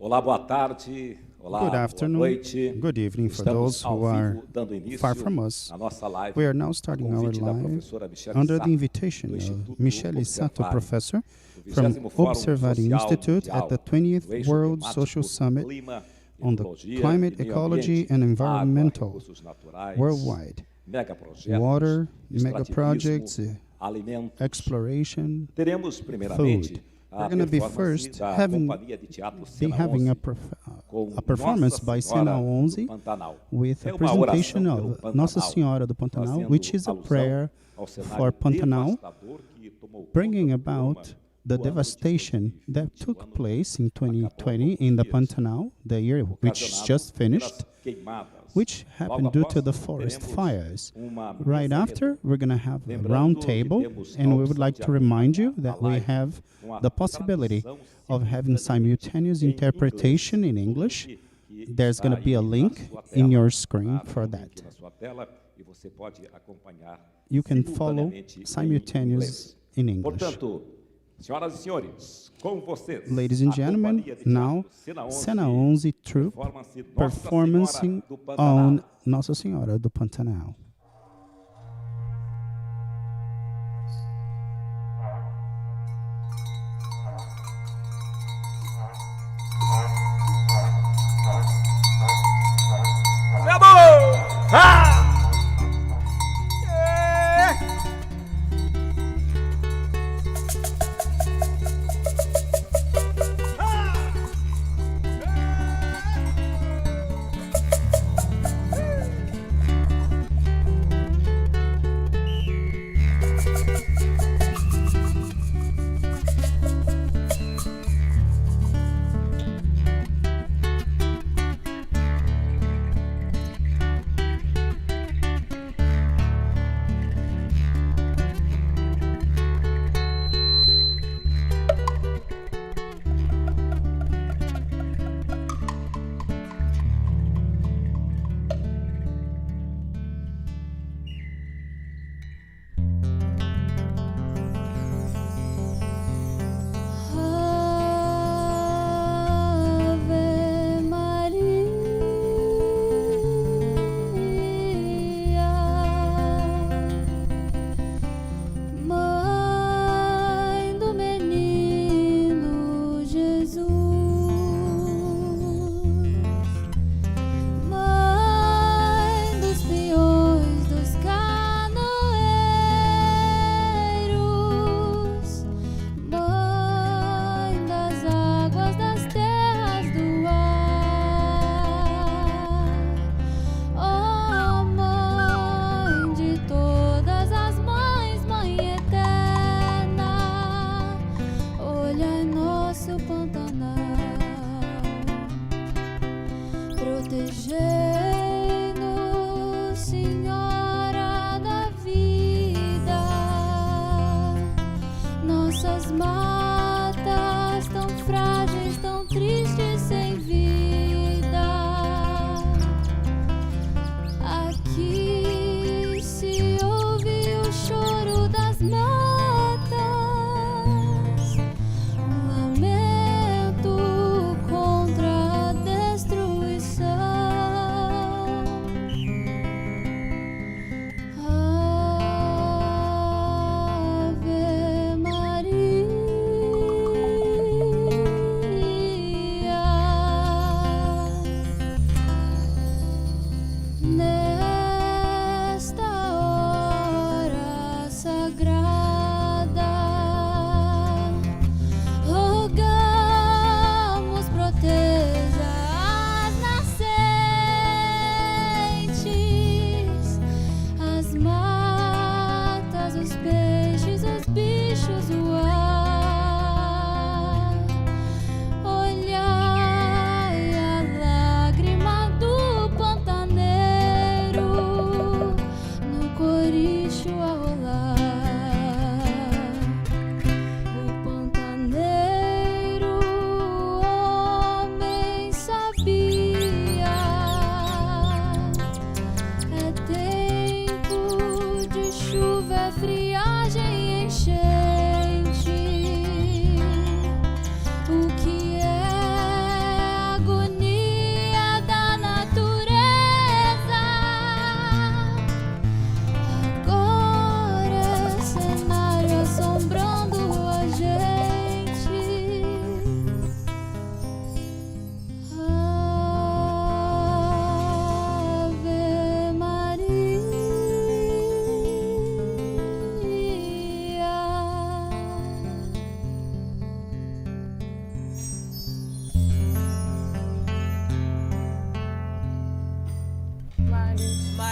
Olá, boa tarde. Olá, Good boa afternoon, noite. good evening for Estamos those ao who are vivo dando início far from us. à nossa live. We are now a starting our convite da live professora Michele under the Sato, invitation do of Instituto Michele Sato, Observari, professor do from 20º Fórum Observari Social Institute at the Mundial, 20th do eixo World temático Social Summit Clima, on the Ecologia Climate, e Meio Ecology, Ambiente, and Água, Environmental Recursos Naturais, Worldwide. Megaprojetos, Water, mega extrativismo, projects, alimentos. exploration, Teremos, food. primeiramente, We're a going to be performance first da having Companhia de Teatro be Cena having 11 com a performance Nossa by Cena Senhora do 11 Pantanal. with É a uma presentation oração pelo of Nossa Pantanal, Senhora do Pantanal, fazendo which is a alusão prayer ao cenário for Pantanal, devastador que tomou conta bringing do about Roma the no ano de devastation 2020, that o took ano place in acabou há 2020 poucos in the dias, Pantanal, the year which ocasionado just finished, pelas queimadas. which Logo happened due to após, the forest teremos fires. uma Right mesa after, redonda. we're going to have a Lembrando round que table, temos a and we would opção like de to remind you acompanhar a that we live have com a the possibility tradução of having simultaneamente simultaneous em interpretation in inglês. O English. link que There's está going to be a aí na link sua in tela, your screen tá? for Tem um link that. na sua tela e você pode acompanhar You can follow simultaneamente em simultaneous inglês. in English. Portanto, senhoras e senhores, com vocês, Ladies and a gentlemen, Companhia de now Teatro Cena 11 troupe performance Nossa performing Senhora do Pantanal. on Nossa Senhora do Pantanal.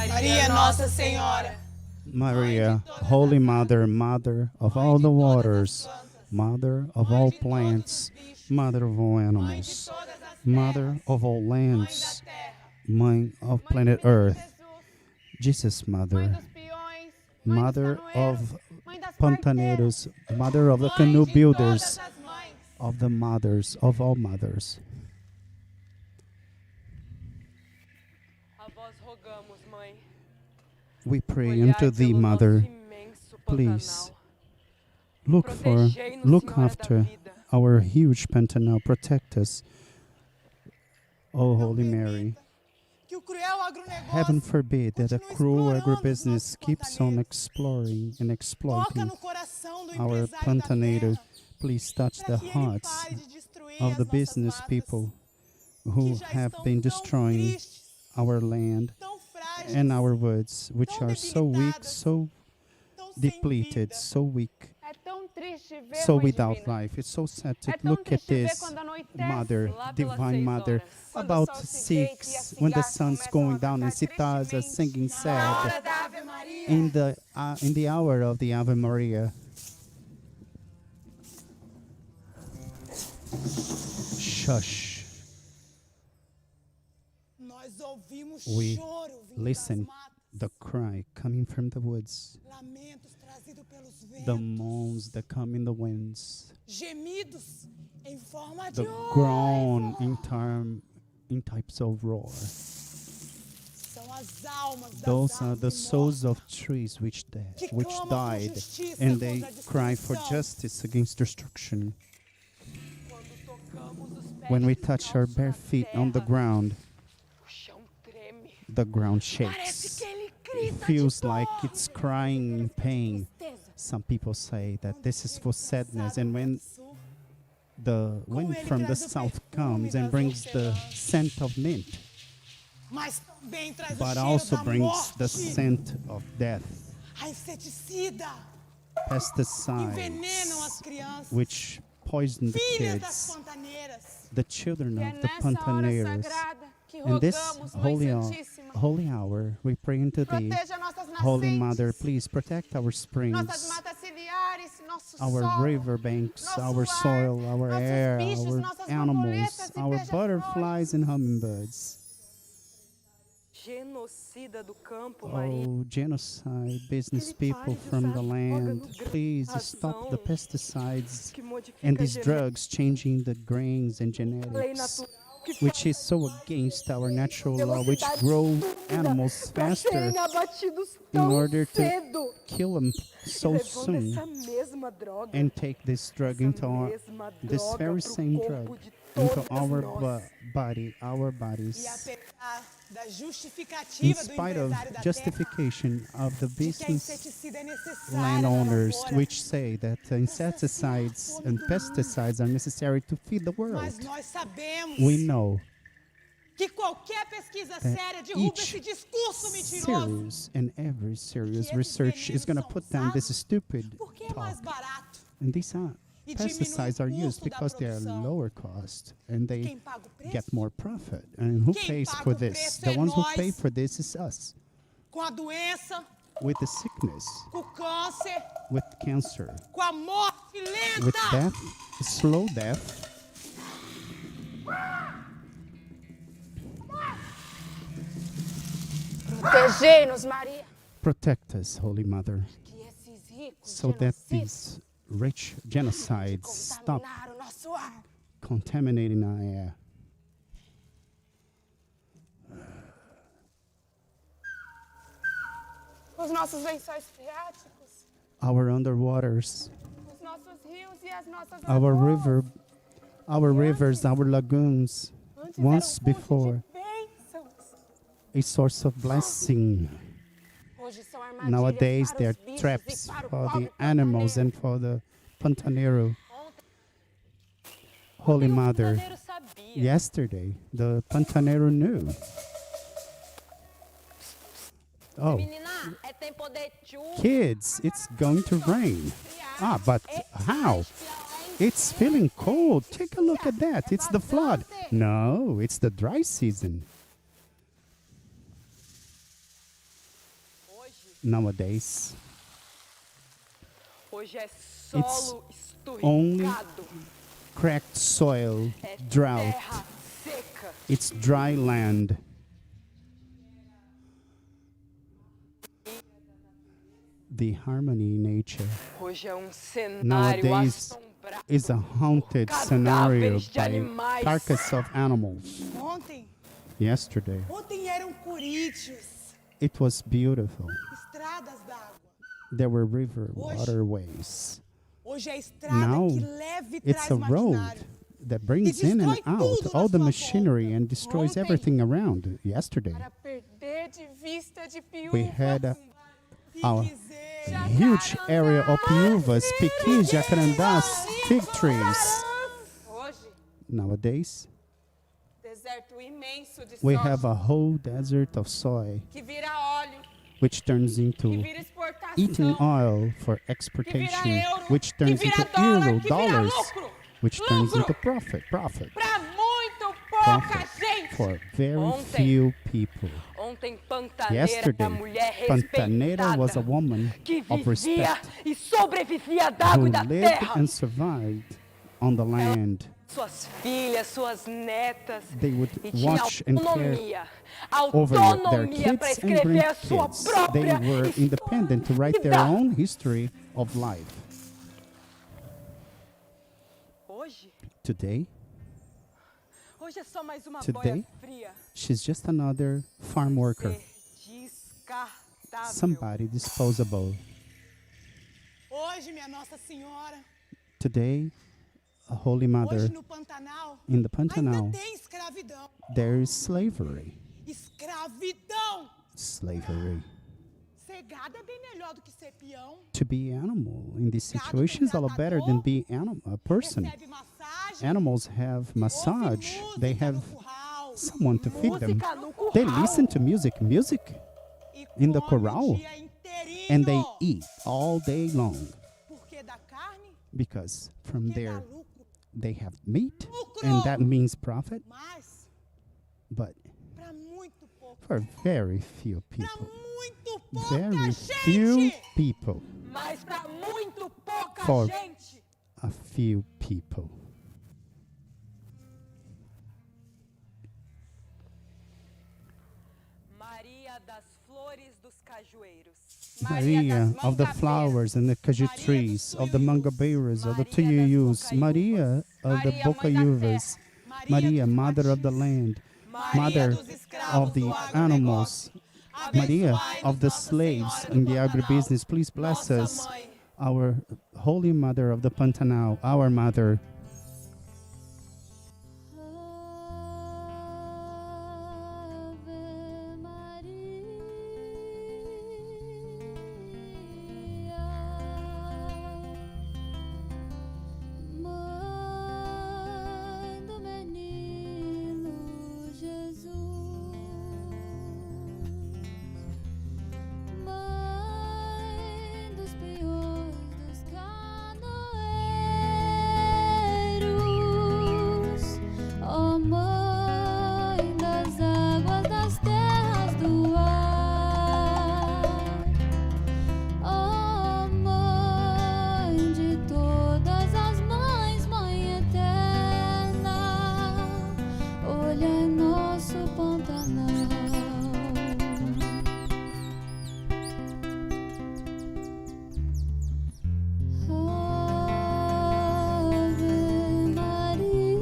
Maria, Nossa Senhora, Maria, Holy Mother, Mother of all the waters, Mother of all plants, Mother of all animals, Mother of all lands, Mãe of planet Earth, Jesus Mother, Mother of Pantaneiros, Mother of the canoe builders, of the mothers of all mothers. a vós rogamos, Mãe, We pray unto thee, Mother, please look after our huge Pantanal, protect us, O Holy Mary. que o cruel agronegócio Heaven forbid that a continue cruel explorando os agribusiness nossos keeps on pantaneiros. exploring and Toca exploiting no coração do our empresário da Pantaneiro. terra, Please touch the para que ele hearts pare de destruir of as the nossas business matas, people que who já have estão been tão destroying tristes, our land tão frágeis, and our woods, which tão are so weak, debilitadas, so tão sem depleted, vida. so weak, É tão triste ver, so Mãe without Divina. life. It's so sad to É tão look at triste ver this quando anoitece, Mother, lá pelas Divine 6 Mother, horas. Quando o about sol se deita e as 6, when the cigarras sun's começam going a down and cantar sitars are tristemente. singing Na hora sad. da Ave Maria, In the hour of the Ave Maria, shush, nós ouvimos we choro vindo listen das matas, the cry coming from the woods, lamentos trazidos pelos the ventos, moans that come in the winds, gemidos em forma the de groan uivo. in types of roar. São as almas das Those are the árvores souls mortas of trees which que which clamam por died, justiça and they contra a cry for destruição. justice against destruction. Quando tocamos os pés When we descalços touch our bare na feet on the terra, ground, o chão treme. the ground Parece shakes. que ele It grita feels de dor. like it's crying in pain. Some people say that this is for sadness, and when the wind from the south comes and brings the scent of mint, Mas também traz o but cheiro also da brings the morte, scent of death, a inseticida, pesticides, envenenam as crianças, which poison the filhas das kids, pantaneiras. the children E é of the nessa hora Pantaneiros. sagrada que In this rogamos, Mãe Santíssima, holy hour, we pray unto thee, proteja nossas Holy nascentes, Mother, please protect our nossas springs, matas ciliares, nosso our solo, riverbanks, nosso our ar, soil, our nossos air, bichos, our nossas animals, borboletas e our beija-flores. butterflies and hummingbirds. Genocida do campo, Maria. Oh, genocide, business Que ele people pare de from usar the droga land, no grão, please stop the ração, pesticides que modifica and these a drugs changing the grains and lei genetics, natural que which is so against our natural law, which grow animals para faster serem abatidos in tão order to cedo. kill them so Levando soon essa mesma droga, and take this drug essa into mesma this droga very pro same corpo drug de into todas our nós. body, our E bodies, apesar da in justificativa do spite of empresário da terra, justification of the de que a business inseticida é necessária para a landowners lavoura, which say that insecticides and pesticides are necessary to feed the world. mas nós sabemos We know que qualquer pesquisa that séria derruba each esse discurso mentiroso, serious and every serious que esses research is going to venenos put são down this usados stupid porque é mais talk. barato. And these E diminui pesticides o are used custo da because they are produção. lower cost and they Quem paga o preço? get more profit. And who Quem pays paga for o this? preço The é ones who nós. pay for this is us, Com a doença, with the sickness, com o câncer, with cancer, com a morte with lenta. death, slow death. protegei-nos, Maria, Protect us, Holy Mother, que esses ricos so that genocidas these rich genocides stop contaminaram o nosso ar. contaminating our air. Os nossos lençóis freáticos, Our underwaters, os nossos rios e as nossas our lagoas, our rivers, our lagoons, antes once eram fonte before de bênçãos. a source of blessing. Hoje são armadilhas Nowadays, para they're os bichos traps e para o for pobre the animals pantaneiro. and for the Pantanero. Holy Mother, Pantaneiro sabia. yesterday the Pantanero knew. Oh, Menina, é tempo de chuva. kids, it's going to rain. Ah, but how? It's feeling cold. Take a look at that. It's the flood. No, it's the dry season. Nowadays, Hoje é solo only esturricado. cracked soil, É drought. terra seca. It's dry land. The harmony in nature Hoje é cenário nowadays assombrado. is a haunted scenario Cadáveres de by animais. carcass of animals. Ontem Yesterday, eram corídeos, it was beautiful. estradas d'água. There were river Hoje- waterways. Hoje é a estrada Now, que leva e It's traz a road maquinário. that brings in and destrói out tudo all na the sua machinery volta. and destroys Ontem- everything around. Yesterday, Para perder de vista de we piúva. had our Piquezeira, huge area of uvas, piquis, jacarandás, fig trees. Hoje, Nowadays, deserto imenso de we soja have a whole desert of soy, que vira óleo, which turns que into vira exportação, eating oil for que vira exportation, euro, which que turns vira into dólar, euro, que vira dollars, lucro. which turns Lucro. into profit Para muito pouca profit gente. for very Ontem- few people. Ontem Pantaneira, Yesterday, a mulher Pantanera was a respeitada, woman que of vivia respect e sobrevivia da who água e da lived terra. and survived on the land. Suas filhas, suas netas. They would E tinha watch and care autonomia. over their Autonomia para kids and escrever a sua grandkids. They própria were história independent to write de their vida. own history of life. Hoje Today, é só mais uma Today, boia fria. she's just another farm worker, Ser descartável. somebody disposable. Hoje, minha Nossa Senhora, Today, a Holy hoje Mother, no Pantanal, in the Pantanal, ainda tem escravidão. there is slavery. Escravidão! Slavery. Ser gado é bem melhor do que ser peão. To be animal in this situation is a lot better than be a person. Recebe massagem, Animals have ouve massage. música They have no curral, someone to feed them. Música no curral. They listen to music e in the come o corral, dia inteirinho. and they eat all day long Porque da carne, because from que dá there lucro. they have meat, and that means profit. Mas, But para muito pouco, for very few para people, muito pouca very gente, few people, Mas para muito pouca For- gente. a few people. Maria das flores dos cajueiros. Maria of the flowers and the caju trees, of the mangabeiras, of the tuyuyus, Maria of the bocaiuvas, Maria, mother of the land, mother dos escravos of do the agronegócio. animals, Maria Abençoai of the Nossa slaves Senhora in do the Pantanal, agribusiness, please bless nossa us, mãe. our Holy Mother of the Pantanal, our mother. Ave Maria, Mãe do Menino Jesus, Mãe dos peões dos canoeiros, ó Mãe das águas, das terras do ar, ó Mãe de todas as mães, Mãe eterna, olhai nosso Pantanal. Ave Maria.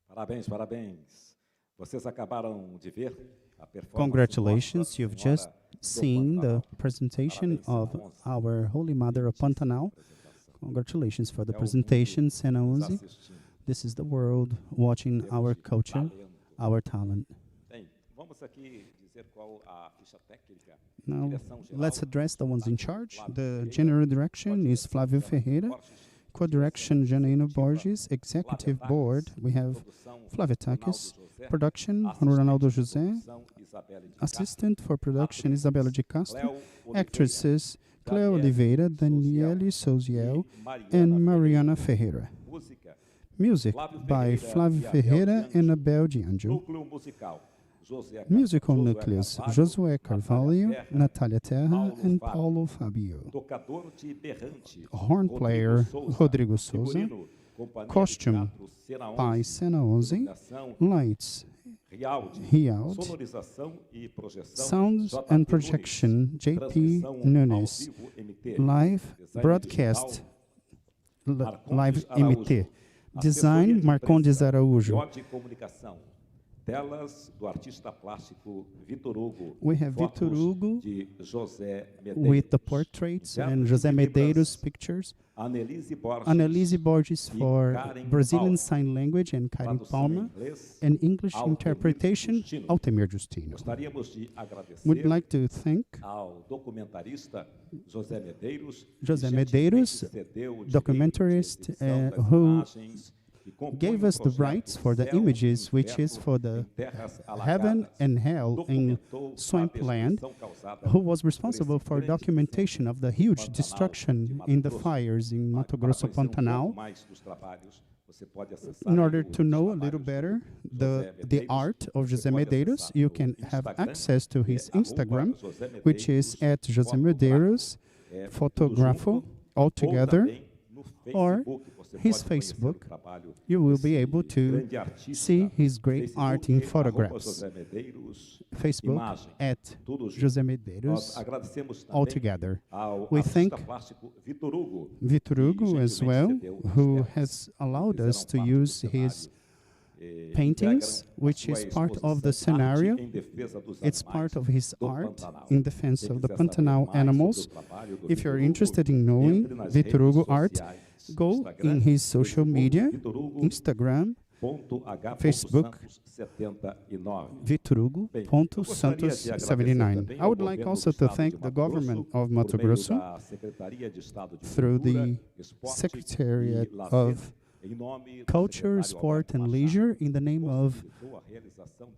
Parabéns, parabéns. Vocês acabaram de ver a performance Congratulations, Nossa you've Senhora just do seen the Pantanal. presentation Parabéns, of Sena our Holy Mother of Pantanal. Apresentação. Congratulations for the É o presentation, mundo Sena nos Uzi. assistindo. This is the world watching Temos our de culture, talento. our talent. Bem, vamos aqui dizer qual a ficha técnica. Now, Direção geral, let's address the ones in charge. Flávio The Ferreira. general direction is Coordenação Flavio Fernando Ferreira. Borges. Co-direction, Janaína Borges. Executive Board, we have Flávia Takis. Production, Ronaldo José. Assistant for Production, Isabela de Castro. Actresses, Cleo Oliveira, Daniele Souziel, and Mariana Ferreira. Music by Flávio Ferreira and Abel D'Angelo. Musical nucleus, Josué Carvalho, Natália Terra, and Paulo Fabio. Horn player, Rodrigo Souza. Costume by Sena 11. Lights, Rialdi. Sounds and projection, JP Nunes. Live broadcast, Live MT. Design, Marcondes Araújo. Telas do artista plástico Vitor Hugo. We have Vitor Fotos Hugo de José Medeiros. with the portraits and José Medeiros pictures. Annelise Borges for Brazilian Sign Language and Karen Palma, and English interpretation, Altemir Justino. Gostaríamos de agradecer We'd like to thank ao documentarista José Medeiros, José que Medeiros, gentilmente cedeu o direito documentarist, de edição das who imagens que compõem gave o us the projeto rights for the Céu e images, which is Inferno for the em Terras heaven Alagadas. and hell in Documentou a swampland, destruição causada who was por responsible esse for grande documentation of the huge Pantanal destruction de Mato in the Grosso. fires in Mato Para Grosso, conhecer Pantanal. mais dos trabalhos, você pode acessar In order os to know a trabalhos little do better José the Medeiros, art of você José pode Medeiros, acessar you o can have Instagram, access to que his é Instagram, @José which is Medeiros at José Fotografo, Medeiros tudo Photographo, junto, all ou together, também no or Facebook, você his pode conhecer o Facebook. trabalho You will be desse able to grande artista. see his great Facebook art in é photographs. @José Medeiros Facebook Imagem, at tudo junto. José Nós Medeiros agradecemos all também together. ao We artista thank plástico Vitor Hugo, Vitor que Hugo as gentilmente well, cedeu os who telas has que allowed us to fizeram parte do use his cenário, paintings, integram a which sua is part of the exposição scenario. Arte em Defesa dos It's Animais part of his do art Pantanal. in defense Quem of the quiser saber Pantanal mais sobre animals. o trabalho do If Vitor you're Hugo, interested in knowing entre nas Vitor redes Hugo art, sociais, go Instagram, in his social Facebook, media, Vitor Hugo, Instagram, .h. Facebook, Santos 79. Vitor Hugo, Bem, ponto eu gostaria de Santos agradecer 79. também I ao would like governo also do to Estado thank de the Mato government Grosso, of Mato por meio Grosso da Secretaria de Estado de through Cultura, the Esporte Secretariat e Lazer, of em nome do Culture, secretário Sport Alberto and Machado, Leisure in the name of possibilitou a realização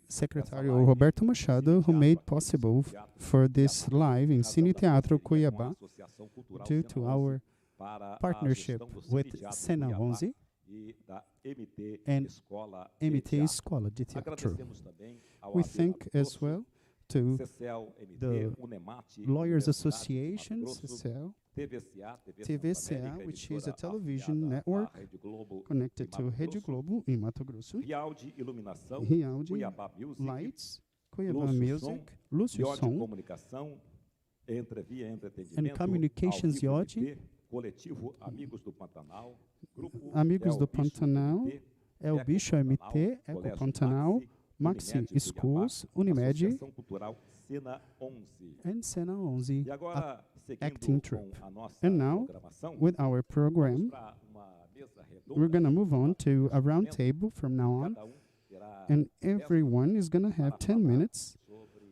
Secretary dessa live Roberto no Machado, who Cine made Teatro possible aqui no Teatro for this Cuiabá, live in razão Cine da Teatro parceria com a Cuiabá Associação Cultural due Cena to 11 our para a partnership gestão do Cine with Teatro Cena Cuiabá 11 e da MT and Escola de MT Teatro. Escola de Teatro. Agradecemos também ao We AB thank Mato as Grosso, well to CCL, MT, the Unemate, Lawyers Universidade de Association, Mato Grosso, CCL, TVCA, TVCA, América, which is a emissora television afiliada à network Rede Globo connected em to Mato Rede Grosso, Globo in Mato Grosso, Rialdi Iluminação, Rialdi Cuiabá Music, Lights, Cuiabá Lúcio Music, Som, Lúcio Yacht Som, Comunicação, Entrevia and Entretenimento, Communications Ao Vivo Yacht, MT, Coletivo Amigos do Pantanal, Grupo Amigos El do Bicho Pantanal, MT, El Eco Bicho Pantanal, MT, Eco Colégio Pantanal, Maxi Unimed Schools, Cuiabá, Unimed, Associação Cultural Cena 11. and Cena 11 E agora, acting seguindo troupe. com a nossa And now, programação, with our vamos program, para uma mesa we're redonda. going to move on to a round Momento, table from now on, cada terá and 10 everyone is going to have para 10 falar minutes sobre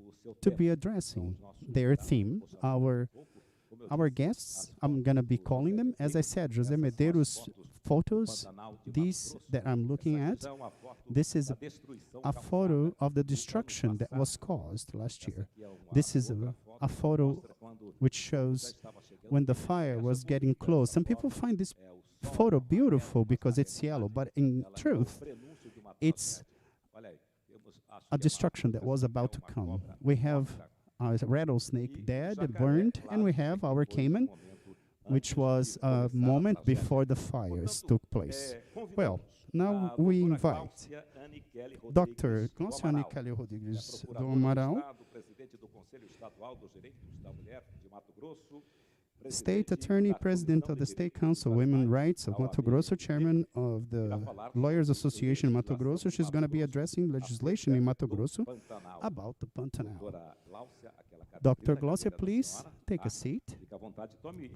o seu to tema. be Então, addressing os nossos their convidados, theme. vou chamar daqui a Our pouco. Como eu Our disse, guests, as I'm fotos going to be do calling José them, as I Medeiros, said, José essas são as Medeiros fotos do photos. Pantanal de Mato These Grosso. that I'm looking Essa at, já é uma foto this is da destruição a causada photo of the no ano destruction that passado. was caused last Essa year. aqui é uma This is outra a foto que photo mostra quando which já shows estava chegando when the perto. fire Acho was muito getting bonita close. essa Some people foto. find this É o sol photo amarelo beautiful na because it's realidade, yellow, but in ela é o truth, prenúncio de uma it's tragédia. Olha aí, temos, acho a que é destruction that essa was aqui é about to uma come. cobra We have morta. a rattlesnake E o dead, jacaré, burned, claro, and we que have foi our um caiman, momento which antes was de a começar a moment tragédia. before the fires Portanto, took place. Well, convidamos now a we doutora invite Gláucia Anne Kelly Dr. Rodrigues do Glauciane Amaral, Kelly que é Rodrigues do procuradora do Amaral, Estado, presidente do Conselho Estadual dos Direitos da Mulher de Mato Grosso, State presidente Attorney, da President Comissão of de the State Direitos Council dos Women Animais Rights of da Mato OAB, Grosso, Chairman of irá the falar Lawyers sobre Association Mato legislação Grosso. de She's going to Mato be Grosso addressing legislation acerca in Mato do Grosso Pantanal. about the Pantanal. Doutora Gláucia, aquela Dr. cadeira, Glaucia, cadeira da please senhora, take tá? a seat. Fica à vontade, tome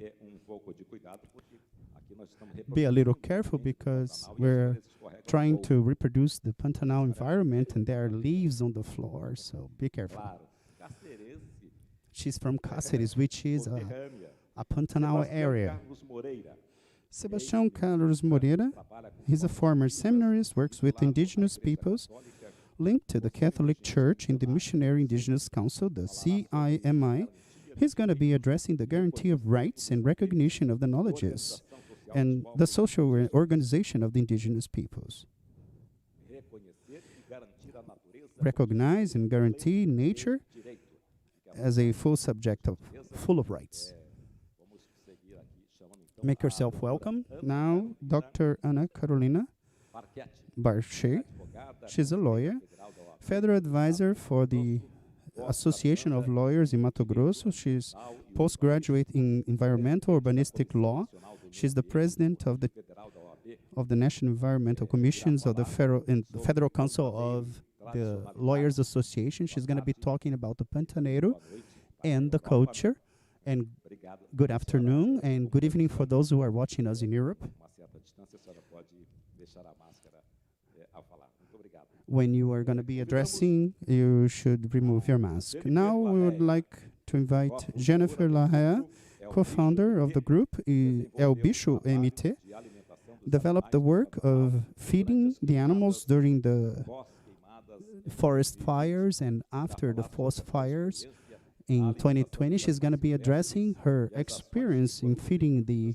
pouco de cuidado, porque aqui nós estamos Be a little reproduzindo o careful ambiente do because Pantanal e às we're vezes escorrega um trying pouco. to reproduce the Pantanal environment and there are leaves on the floor, so be careful. Claro, Cacerense, She's from Cáceres, which is conterrânea. a Pantanal Sebastião area. Carlos Moreira, Sebastião Carlos Moreira, trabalha com he's a former seminarist, works with indigenous peoples, católica, linked to the Catholic Church in the Missionary Indigenous Council, the CIMI. He's going to be addressing the guarantee of rights and recognition of the knowledges and the social organization of the indigenous peoples. reconhecer e garantir a natureza Recognize and guarantee nature direito. as a full subject of full of rights. Vamos seguir aqui chamando então Make yourself welcome. Now, Dr. Ana Carolina Marchetti, Barche. advogada She's a lawyer, federal da OAB, federal advisor for the Association of Lawyers in Mato Grosso. She's postgraduate in environmental urbanistic law. She's the president of federal da OAB, the National Environmental Commissions of the Federal Council of the Lawyers Association. She's going to be talking about the Pantaneiro and the culture. And obrigado. good afternoon and good evening for those who are watching us in Europe. Uma certa distância, a senhora pode deixar a máscara ao falar. Muito obrigado. When you are going to be addressing, you should remove your mask. Now we would like to invite Jennifer Lahea, co-founder of the group El Bicho MT, De alimentação dos developed the work of feeding the animals during the bosques queimadas, forest fires and after the forest fires in 2020. She's going to be addressing her experience in feeding the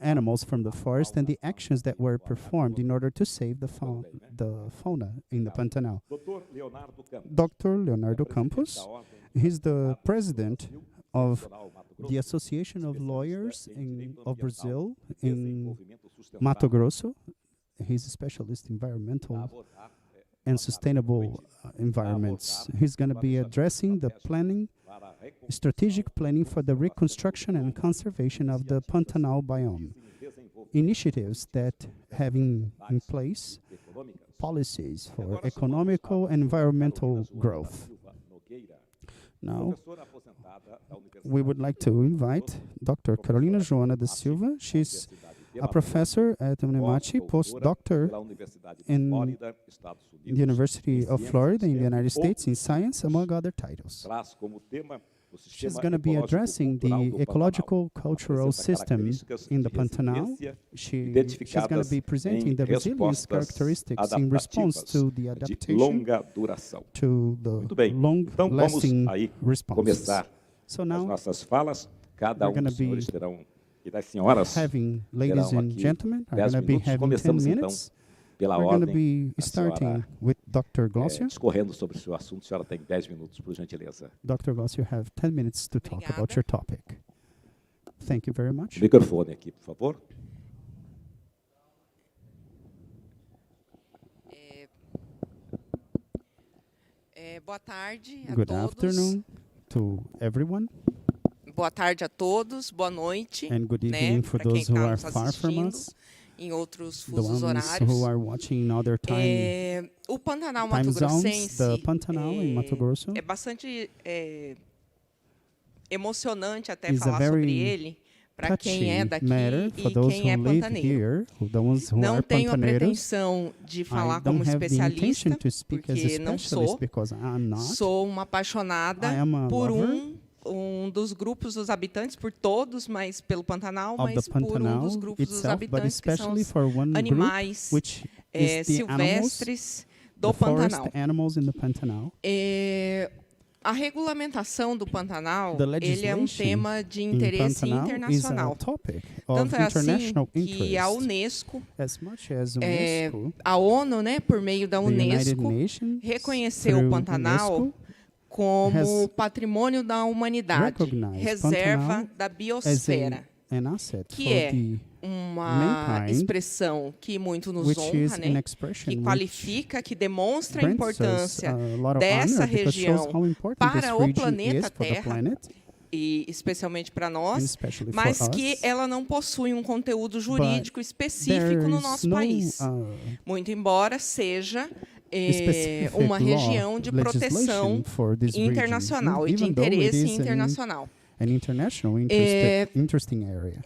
animals from the forest and the actions that were performed in order to save the fauna in the Pantanal. Dr. Leonardo Campos, Dr. Leonardo Campos, da Ordem he's the president of Nacional Mato Grosso, the Association of Lawyers of Brazil in desenvolvimento sustentável, Mato Grosso. He's a specialist in environmental abordar, and sustainable environments. He's going to be addressing the planning, para a strategic planning for the reconstruction and conservation of the Pantanal biome. desenvolvimento Initiatives that have in place econômicas. policies for economical and environmental growth. Silva Nogueira, Now, professora aposentada da Universidade we would like to invite Dr. Carolina Joana da Silva. She's a professor at Unemati, postdoctor pela Universidade de in Flórida, Estados the Unidos, University of Florida in the United States in outros science, among other titles. traz como tema o She's sistema going to be ecológico addressing cultural the do ecological Pantanal. cultural Apresenta system características in the de Pantanal. resiliência She's going identificadas to be presenting em the resilience respostas characteristics in response adaptativas to the de adaptation longa duração. to the Muito bem. Então vamos long-lasting aí responses. começar So as now, nossas falas. Cada we're gonna dos senhores be terão, e das senhoras, having, ladies terão and aqui gentlemen, are 10 going to be minutos. having 10 Começamos então minutes. pela We're going to ordem. be A senhora, starting with Dr. Glossier. discorrendo sobre o seu assunto, a senhora tem 10 minutos, por gentileza. Dr. Glossier, you have 10 minutes to talk about Obrigada. your topic. Thank you very much. Microfone aqui, por favor. Boa tarde a Good todos. afternoon to everyone, Boa tarde a todos. Boa noite. and good né, evening for para quem those who está are nos far from assistindo us, em outros the fusos ones horários. who are watching in other time O Pantanal time Mato zones. Grossense The Pantanal in Mato Grosso é bastante emocionante até is a falar sobre very ele para quem é touchy daqui matter for e those quem é who live pantaneiro. here, the ones who Não are tenho a pantaneiros. pretensão de I falar como don't have the especialista, intention to speak as a porque não specialist sou. because I'm not. Sou uma apaixonada I am a por lover um dos grupos dos habitantes, por todos, mas pelo Pantanal, of the mas por um Pantanal dos grupos dos itself, but habitantes que são especially os for one group, animais which is the animals, silvestres do the forest Pantanal. animals in the Pantanal. A regulamentação do Pantanal, The ele é um legislation tema de in interesse Pantanal is a internacional. topic of Tanto é assim international que a interest. Unesco, As much as UNESCO, a ONU, né, por meio da the United Unesco, Nations, reconheceu o through Pantanal UNESCO, como has patrimônio da humanidade, recognized reserva Pantanal da as biosfera, an asset que for é the uma mankind, expressão que muito nos which is honra, an né? expression Que which qualifica, que demonstra a grants us importância a lot of dessa honor because shows região how important para this o region planeta is for the Terra, planet, e especialmente para and nós, especially mas for que us. ela não possui um conteúdo jurídico específico no There's nosso no, país, muito embora seja specific uma law, região de proteção legislation for this region, internacional e de even though it interesse is internacional. an international interesting area.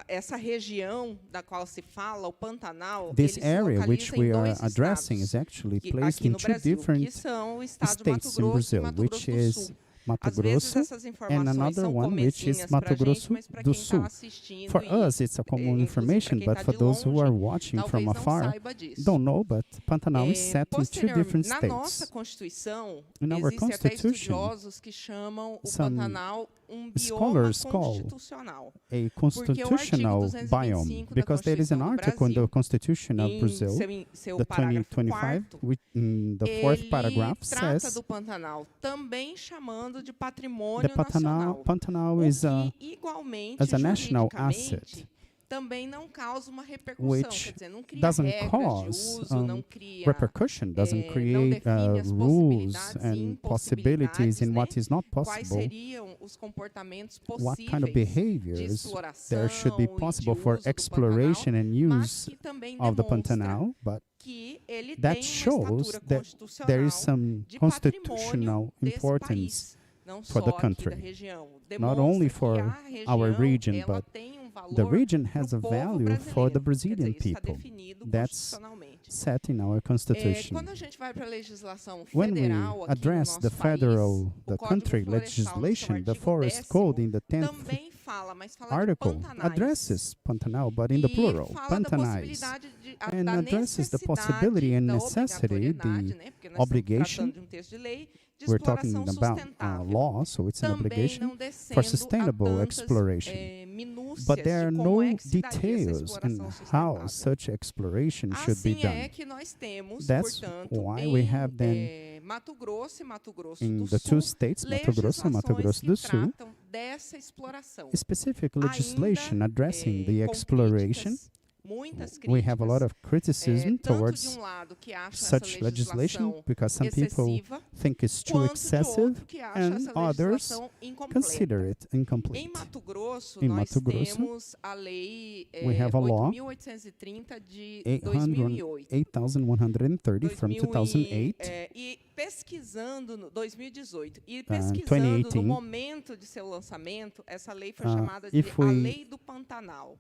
Essa região da qual se fala, o Pantanal, This ele se area localiza which em we are dois addressing estados is actually que- placed aqui in no two Brasil, que different são o estado de Mato states in Grosso e Brazil, Mato which Grosso do is Sul. Mato Às vezes Grosso, essas informações another são one, which is comezinhas Mato pra gente, Grosso mas para do quem Sul. está assistindo For e, us, it's a common inclusive para information, quem but está for de those who are longe, watching from talvez não afar, saiba disso. don't know, but Pantanal is set in two different Na nossa states. Constituição, In our existem até Constitution, estudiosos que chamam o some Pantanal um bioma scholars call constitucional. A constitutional biome, 225 da because there is an Constituição do article in the Brasil, Constitution of em Brazil, seu the parágrafo 2025, 4º, which in the fourth ele paragraph trata says do Pantanal também chamando de the patrimônio nacional, Pantanal o is que igualmente as a national juridicamente asset, também não causa uma repercussão, which quer dizer, não cria doesn't regras cause de uso, não cria repercussion, doesn't não create define as rules possibilidades e and possibilities in what is not quais possible. seriam os comportamentos What kind of possíveis de behaviors exploração there should be e de possible for uso do exploration Pantanal, and mas use que também of the demonstra Pantanal, but que ele that tem uma shows estatura that there is constitucional some de constitutional patrimônio desse importance país, não for só the aqui country. da região. Not only Demonstra for que a região, our region, ela but tem um the valor region has a pro povo value for the brasileiro. Quer Brazilian dizer, isso está people. definido That's constitucionalmente. set in our Constitution. Quando a gente vai para a legislação When we federal aqui address no the nosso federal, país, the o Código country Florestal, no seu legislation, the artigo Forest 10º, Code in the 10th também fala, mas fala article de pantanais. addresses Pantanal, but in the plural, E fala da Pantanais, possibilidade and da addresses the necessidade, possibility and da necessity, obrigatoriedade, the né, porque nós obligation. estamos tratando de um texto de lei, de We're talking exploração about sustentável. law, so it's an Também obligation não descendo for a sustainable tantas, exploration. minúcias But there are de como no é que se daria essa details in exploração how sustentável. such exploration should be Assim é done. que nós temos, That's portanto, why em we have then Mato Grosso e Mato Grosso in do the Sul, two states, Mato Grosso and Mato Grosso do legislações Sul, que tratam dessa exploração. specific legislation Ainda, addressing the com exploration. críticas, muitas We have a lot críticas, of criticism tanto de towards lado que acham such essa legislation legislação because some people excessiva, think it's too quanto de excessive outro que acha and essa others legislação incompleta. consider it Em incomplete. Mato Grosso, Em nós Mato Grosso, temos a lei we have a law, 8.830 de 2008. 8,130 from 2008. E pesquisando no 2018 e 2018. no momento de seu lançamento, essa lei foi Uh, chamada de if a we Lei do Pantanal.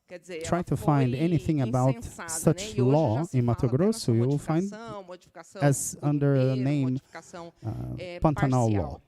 Quer dizer, Try ela to foi find anything about insensada, such né? E hoje law já se in Mato fala até nessa Grosso, you will find modificação as under the inteira, name modificação Pantanal parcial. law.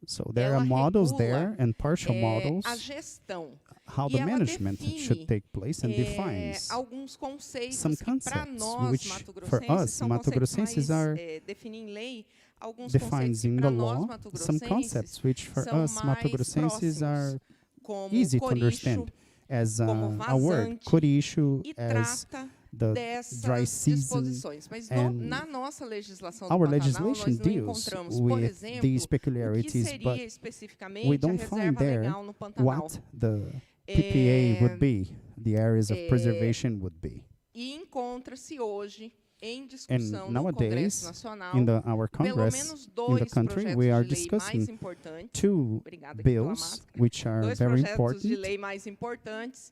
So there Ela are models regula, there and partial a models gestão. how E the ela management define, should take place and defines alguns conceitos some que para concepts nós which for mato-grossenses us são Mato conceitos Grossenses mais, are definem em lei alguns defines conceitos que in para the nós law, some concepts mato-grossenses which for são us Mato mais Grossenses próximos, are como easy to coricho, understand as como a word, vazante, Coricho, e as trata the dessas dry season. disposições. Mas and na nossa legislação do Our Pantanal, legislation nós não deals encontramos, por with exemplo, these o que peculiarities, seria but especificamente we a don't find reserva there legal no Pantanal. what the PPA would be, the areas of preservation would be. E encontra-se hoje em discussão no nowadays, Congresso Nacional In our pelo Congress, menos in the dois country, projetos we are de lei mais discussing importantes. two Obrigada aqui pela bills máscara. which are Dois very projetos de important. lei mais importantes,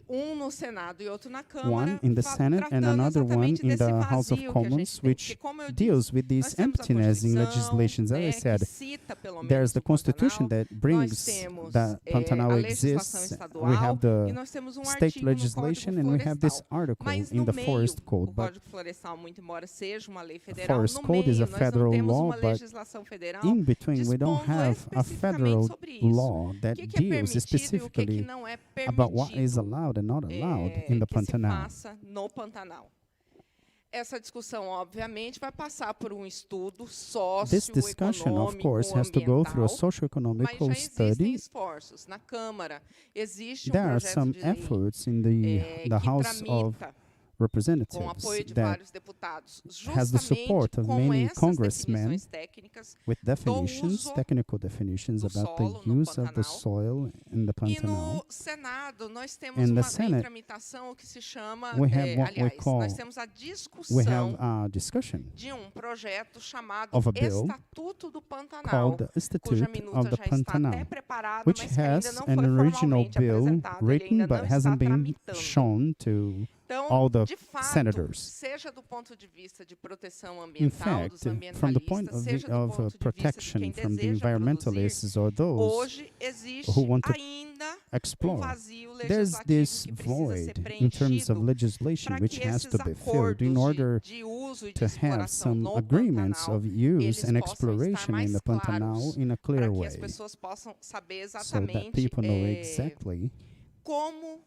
um no Senado e outro na One Câmara, in the Senate and tratando another one exatamente in desse the House of vazio que a Commons, gente tem. which Porque, como eu deals disse, with nós this temos a emptiness in Constituição, legislations. As I né, said, que cita, pelo menos, there's the o Constitution Pantanal. that brings Nós temos that Pantanal a legislação exists. estadual We have e the nós temos um state artigo no legislation Código and we have this Florestal. article Mas in no the meio, Forest o Code. But Código Florestal, muito embora seja uma lei federal, Forest no Code is a meio nós federal não temos law, uma but legislação federal in between, we don't dispondo have a especificamente federal sobre isso. law O that que é deals permitido e o que é que specifically não é about what is permitido allowed and not allowed in the que se Pantanal. faça no Pantanal. Essa discussão, obviamente, vai passar por um estudo This discussion, of course, has to go through a socioeconômico-ambiental, mas socio-economical já existem study. esforços. Na Câmara, existe There are projeto some de lei efforts in the que House of tramita com Representatives apoio de that vários deputados, has the justamente support of com many essas congressmen definições técnicas with definitions, uso technical definitions do about solo the no use of the Pantanal. soil in the E Pantanal. no Senado, nós temos In the uma em Senate, tramitação que se chama, we have what we aliás, call- nós temos a We discussão have a discussion de um projeto chamado of a bill Estatuto do Pantanal, called the cuja Institute minuta of the já está Pantanal, até preparada, which mas que ainda has não an foi original formalmente bill apresentado, ele written ainda but não está hasn't been tramitando. shown to Então, all the de fato, senators. seja do ponto de vista de proteção In ambiental dos fact, from the point ambientalistas, of, seja do of ponto de vista de protection quem from the deseja produzir, environmentalists or those hoje existe who want to ainda explore, vazio there's legislativo this que precisa ser void in terms of preenchido legislation para which que has esses to be filled in acordos order de uso e de to have exploração some no agreements Pantanal, of use eles and possam estar exploration in mais the Pantanal claros, in a clear para que as way, pessoas possam saber so that exatamente people know exactly como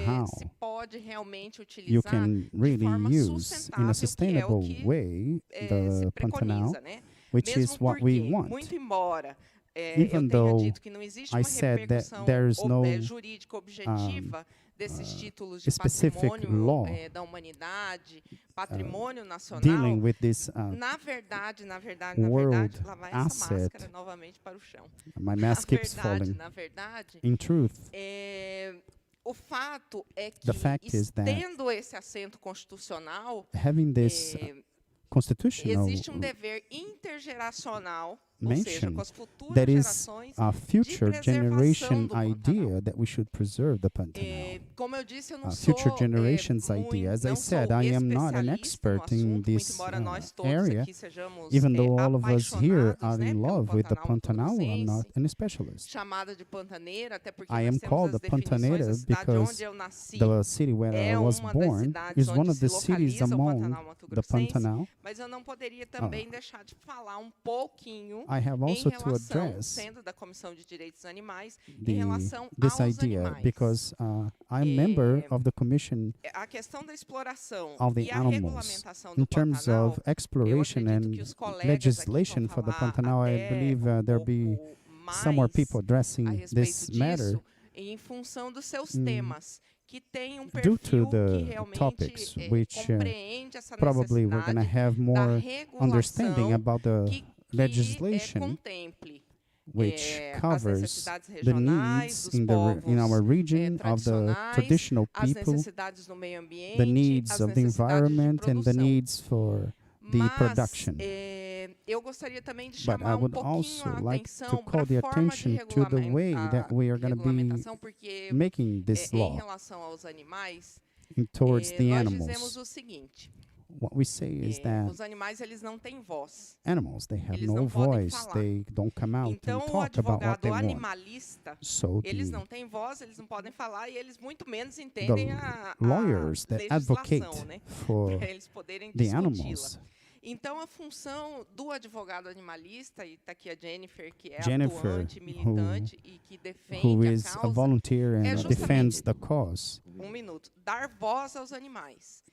how se pode realmente you utilizar can de really forma use in a sustentável, que é o sustainable que way se the Pantanal, preconiza, né? which Mesmo is what we porque, want. muito embora Even eu tenha though dito que não existe I uma said that repercussão there is no jurídica objetiva desses títulos de specific patrimônio law da humanidade, patrimônio nacional, dealing with this na verdade, world lá vai essa asset. máscara novamente para o chão. My mask keeps falling. Na verdade, In truth, o fato é que, The fact is that tendo esse assento constitucional, having this constitutional existe dever intergeracional, ou seja, mention com as futuras that is gerações, a future preservação generation do Pantanal. idea that we should preserve the Pantanal. Como eu disse, eu não A sou future generations muito, idea. As I não said, sou I am not an especialista expert no in assunto, this muito embora nós todos area. aqui sejamos Even though all of us here apaixonados, are né, in pelo love with the Pantanal Pantanal, I'm mato-grossense, not a specialist. chamada de pantaneira, até porque I nós am temos called as a Pantaneira definições. A cidade because onde eu nasci the city where I was uma das born cidades is one onde of the se cities localiza o among Pantanal the mato-grossense, Pantanal. mas eu não poderia também deixar de falar um pouquinho I have em also to relação, address sendo da Comissão de Direitos dos Animais, em relação this aos idea animais. because I'm a member of the Commission A questão da exploração of the e a animals regulamentação do in terms Pantanal, of exploration acredito and que os colegas legislation aqui for vão the falar Pantanal. I até believe there'll be some more people a addressing respeito this matter disso, em função dos seus temas, que tem due perfil to que the realmente topics which compreende essa probably we're going to necessidade have da more understanding regulação about the que legislation contemple which as covers necessidades the regionais needs dos in povos in our region of the tradicionais, traditional as people, necessidades do meio ambiente, the needs as of the necessidades de environment, and the produção. needs for the Mas, production. eu gostaria também de But I chamar would pouquinho also a like to atenção call para the a forma de attention to the way that we are going to be regulamentação, porque making this em law relação aos animais, towards the nós animals. dizemos o seguinte: What we say is that os animais eles não têm voz. animals, they have Eles no não podem voice, falar. they don't come out Então, and o talk about what they advogado want. animalista, So eles the não têm voz, eles não podem falar e eles muito menos entendem a lawyers that advocate legislação, né? for Para eles poderem the discuti-la. animals, Então, a função do advogado animalista, e está aqui a Jennifer, que é Jennifer, atuante, militante e que defende who a is a causa, volunteer and justamente defends the cause, dar voz aos animais.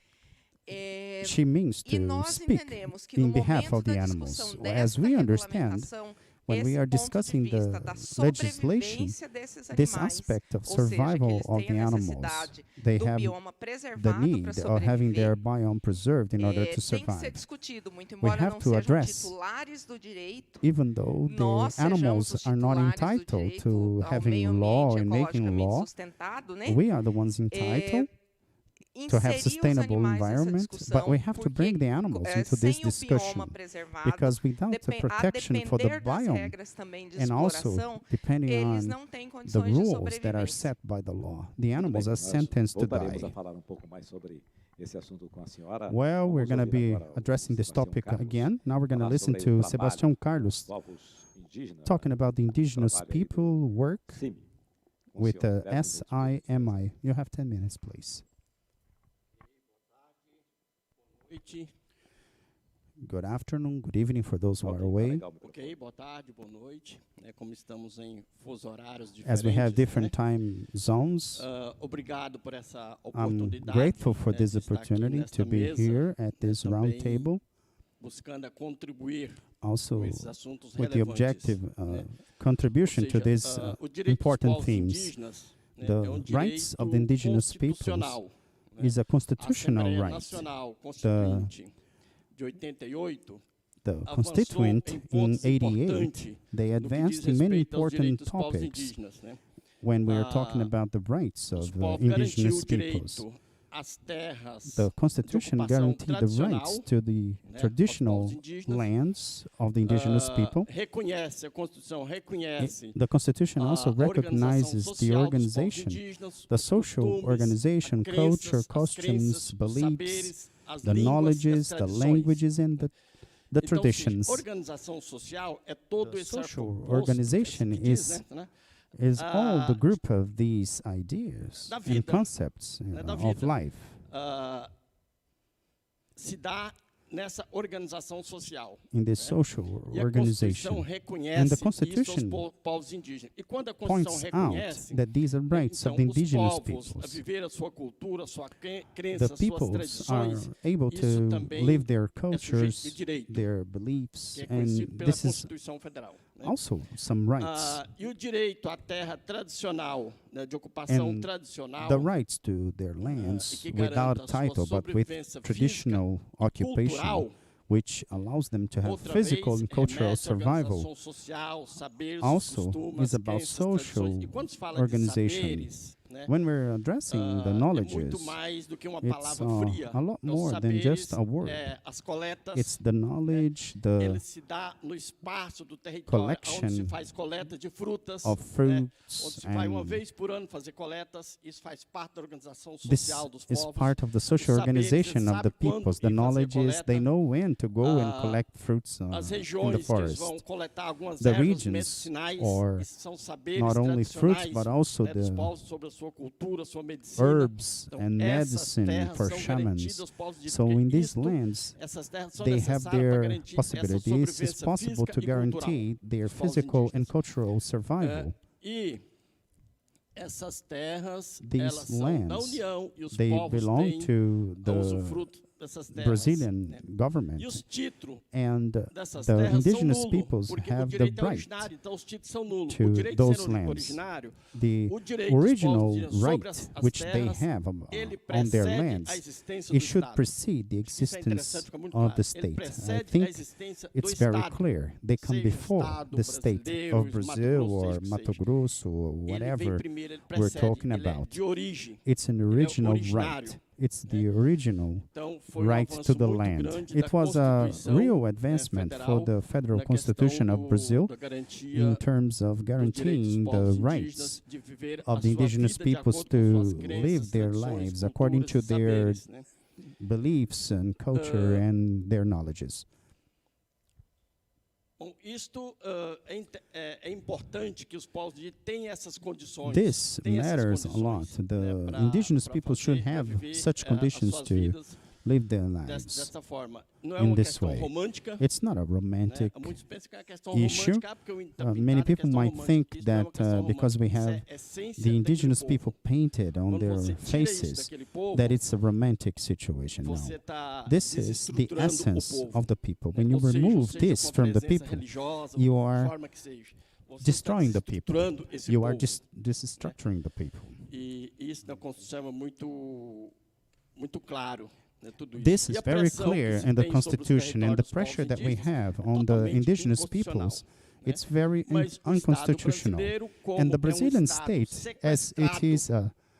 she means E to nós speak entendemos que no in behalf momento of the da animals. discussão As desta we understand, regulamentação, when we esse are ponto de discussing vista the da legislation, sobrevivência desses this animais, aspect of ou seja, que survival eles of têm the a animals, necessidade they do have bioma the preservado need para of having their sobreviver, biome preserved in order to tem que ser survive. discutido, muito embora have não to sejam address, titulares do direito, Even though nós the sejamos animals os are not titulares do entitled direito to ao having meio law ambiente and making ecologicamente law, sustentado, né? we are the ones entitled to have Inserir os sustainable animais nessa environment, discussão, but we have to bring the animals into this sem o discussion bioma preservado, because without the a protection for the depender das biome regras também de and also exploração, depending eles on não têm the condições de rules that are sobrevivência. set by the law, the animals are Nós sentenced to voltaremos die. a falar pouco mais sobre esse assunto com a senhora. Well, we're Vamos going to ouvir be agora o addressing this Sebastião topic Carlos again. Now we're going to falar listen sobre o to trabalho Sebastião Carlos dos povos indígenas, talking about the indigenous trabalho aí people work CIMI, com o with senhor. the 10 minutos, por gentileza. SIMI. You have 10 minutes, please. Noite. Good afternoon, good evening for those who Ok, are tá away. legal o microfone. Ok, boa tarde, boa noite. Como estamos em fuso horários diferentes. As we have different né? time zones, Obrigado por essa I'm oportunidade. grateful for né, this de estar aqui opportunity nesta to be mesa, here at this round também table, buscando a contribuir also com esses assuntos with the relevantes. objective né? contribution Ou to seja, these o direito dos important povos themes. indígenas, né, The é um rights of the direito indigenous peoples constitucional, né? is a A constitutional Assembleia right. Nacional Constituinte de 88 The avançou constituent em in pontos 88, importantes they no que diz advanced in many respeito aos important direitos dos povos topics indígenas, né? when we are talking Ah, about the rights Os of povos indigenous garantiu o peoples. direito as terras The Constitution ocupação guaranteed the tradicional, rights to the né, aos traditional povos indígenas. lands of the indigenous people. Reconhece, a Constituição reconhece The Constitution also a organização recognizes the social dos povos organization, indígenas, the os social costumes, organization, as crenças, culture, as costumes, crenças, os beliefs, saberes, as the línguas e as knowledges, the tradições. languages, and the Então, traditions. organização social é todo The esse social arcabouço, organization que diz, is né? is all the Ah, group of these ideas da and vida, concepts da of vida. life. Se dá nessa organização social. In this social E a Constituição organization, reconhece and the isso Constitution aos povos indígenas. E quando a Constituição points reconhece, out that these are rights então, of the os indigenous povos a peoples. viver a sua cultura, a sua The crença, suas peoples are tradições, able isso to também live their sujeito de cultures, direito, their beliefs, que é and conhecido pela this is Constituição Federal. Né? also some rights. E o direito à terra tradicional, né, de ocupação And tradicional, The rights to their e lands que without garanta a a sua title, but with sobrevivência traditional física e occupation, cultural, which allows them to have outra physical vez, and cultural remete à survival, organização social, saberes, also costumes, is about crenças, tradições. social E quando se fala organization. de saberes, né, When we're addressing the é knowledges, muito mais do que uma it's palavra fria. a lot Então, more than saberes, just a word. as coletas, It's the knowledge, ele the se dá no espaço do território, onde se collection faz coleta de frutas, of né, onde fruits, se vai uma and vez por ano fazer coletas. Isso faz parte da organização this social dos is povos. part of the social Os saberes, organization eles of the sabem quando peoples. The ir fazer knowledge is they coleta. know when to go and Ah, collect fruits As in the regiões que eles forest. vão coletar algumas The ervas regions, medicinais, or esses são saberes not only fruits, tradicionais, but also né, dos the povos sobre a sua cultura, sua medicina. herbs Então, and essas medicine terras for são shamans. garantidas aos povos indígenas, So porque in these isto, lands, essas terras são they have necessárias para their garantir essa possibilities. It's sobrevivência possible física to e cultural guarantee their dos povos physical and indígenas. cultural survival. E essas terras, These elas são da lands, União e os They povos belong têm to a the usufruto dessas terras. Brazilian né? E government, os títulos and dessas the terras indigenous são nulos, peoples porque o have the direito é right originário, então os títulos são nulos. to O direito those sendo lands. originário, The o direito dos original povos indígenas sobre right as which they terras, have ele on their precede a lands, existência it do should Estado. precede the Isso é interessante, existence fica muito of claro. the Ele state. I precede a think existência do it's very Estado. clear. They come seja o before Estado the state brasileiro, of Mato Brazil Grosso, or seja o que Mato seja. Grosso or Ele vem whatever primeiro, ele we're precede, talking ele é about. de origem. It's an é original originário, right. It's the original Então, foi right avanço to the muito land. grande It da was a Constituição, real né, advancement federal, for the federal na constitution questão of Brazil da garantia in terms of dos direitos guaranteeing dos the povos rights indígenas de viver a of the sua indigenous vida de peoples acordo com suas to crenças, live their tradições, lives according to culturas e their saberes, né? beliefs and culture and their knowledges. Bom, isto é importante que os povos tenham essas condições. This tenham essas matters a condições, lot. The né, pra- indigenous pra people fazer, should pra have viver, such as conditions suas to vidas live their lives dessa forma. Não é in uma this questão way. romântica. It's not a Né? romantic Muitos pensam que é uma questão issue. romântica, porque o tá pintado Many é people questão might romântica. think Isso não é uma that questão because we romântica, have isso é a essência the daquele indigenous povo. people painted on Quando their você tira isso faces daquele povo, that it's a romantic situation. No. você está This is the desestruturando o essence povo. of the people. When you Ou seja, remove seja this com a from the presença people, religiosa, you da are forma que seja, você destroying está the people. desestruturando esse You are povo. destructuring the people. E isso na Constituição é muito claro. Né, tudo isso. This E is a very pressão que clear se in the tem sobre os Constitution and the territórios dos pressure povos that we indígenas have é on the totalmente indigenous inconstitucional, peoples. né? It's very Mas o Estado unconstitutional. brasileiro, como And the é Brazilian Estado state, as it sequestrado is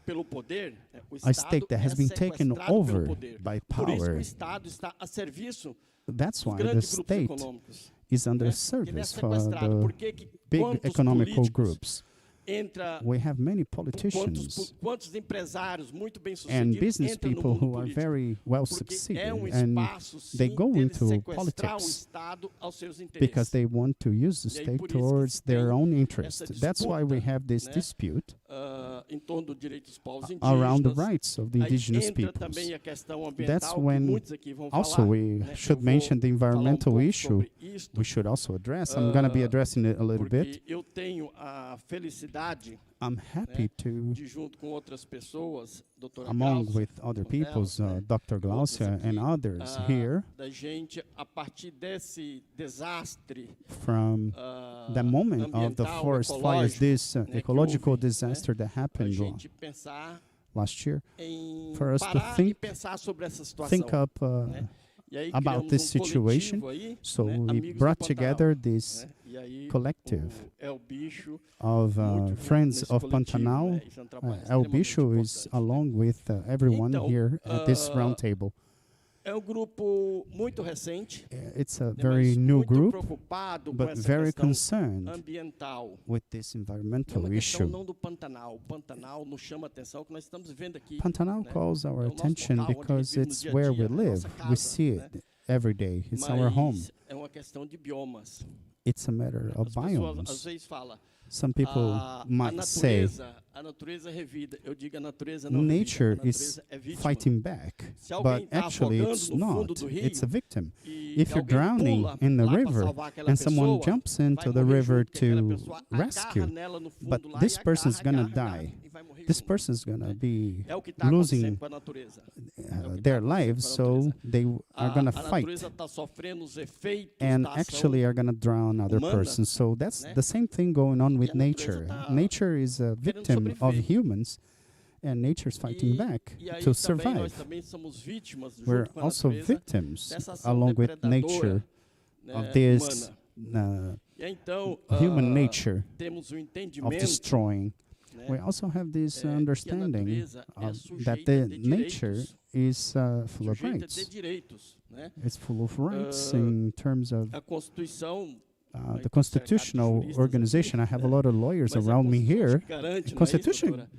pelo poder, né, o a Estado state that has é been taken sequestrado pelo over poder. by Por isso que o power, Estado está a serviço that's dos why the grandes grupos state econômicos. is under Né? Ele é service for sequestrado. the Por que que big quantos economical políticos groups. entra We have many politicians quantos empresários muito bem and sucedidos business entram no people mundo who are político? very well Porque succeeded, é and espaço, they sim, go deles into sequestrar o politics Estado aos seus interesses. because they want to use the E aí, state por isso que towards se their tem own essa interest. That's why we disputa, have this né, dispute em torno do direito dos povos indígenas. around the rights of the Aí indigenous entra peoples. também a questão That's ambiental, que when muitos aqui vão also falar. we Né? should Eu vou mention the falar environmental pouco issue. sobre isto, We should also address. I'm going to be addressing it a little bit. porque eu tenho a felicidade I'm happy to, de, junto com outras pessoas, doutora among Glaucia, with other uma delas, peoples, né, Dr. Glaucia outras and aqui, others here, da gente, a partir desse desastre from the moment of the ambiental, forest fires, ecológico, this né, que ecological houve, né, disaster that a happened gente pensar last year, em for us to parar e think- pensar sobre essa situação. think up né? E aí about criamos this situation. coletivo aí, So né, we Amigos do brought Pantanal, together this né? E aí collective o Bicho of muito junto friends nesse of coletivo, Pantanal. né? Isso é um trabalho El extremamente Bicho is importante, né? along with everyone Então, here at this round table. É um grupo muito recente, It's a né, very mas new muito group, preocupado com but essa very questão concerned ambiental. with this Não é environmental uma questão issue. não do Pantanal. O Pantanal nos chama a atenção que nós estamos vivendo aqui. Pantanal né? calls our É o nosso attention local onde because vivemos it's dia a where dia, we é a live. nossa We casa, see né? it every day. It's our home. Mas é uma questão de biomas. It's a matter of As pessoas às biomes. vezes falam, Some people a might say natureza é revida. Eu digo a natureza não nature revida, a is natureza é vítima. fighting back, Se alguém but está actually afogando it's no fundo not. do rio It's a victim. e If you're alguém drowning pula in the lá pra river salvar aquela and someone pessoa, jumps vai into the morrer river junto, porque aquela to pessoa agarra rescue, nela no fundo but lá this e person's agarra, gonna agarra, die. e vai morrer This junto, person's gonna né? be É o que está losing acontecendo com a natureza. É o que tá their acontecendo lives, com a so natureza. they are gonna A fight natureza está sofrendo os efeitos and da ação actually are gonna drown other humana, persons. So that's né? the same thing going on with a natureza nature. tá Nature is a victim of sobreviver. humans, and nature's fighting back E aí to também survive. nós também somos vítimas We're junto com a also natureza victims dessa ação along with depredadora, nature né, of this humana. E então, human nature temos o of entendimento, destroying. né, We also have this que a understanding natureza é that sujeita the a ter nature direitos, is full of sujeita a ter rights. direitos, né? It's full of rights in terms of A Constituição, the constitutional organization. I have a lot of lawyers mas a around me Constituição here. garante, não é isso, Constitution doutora?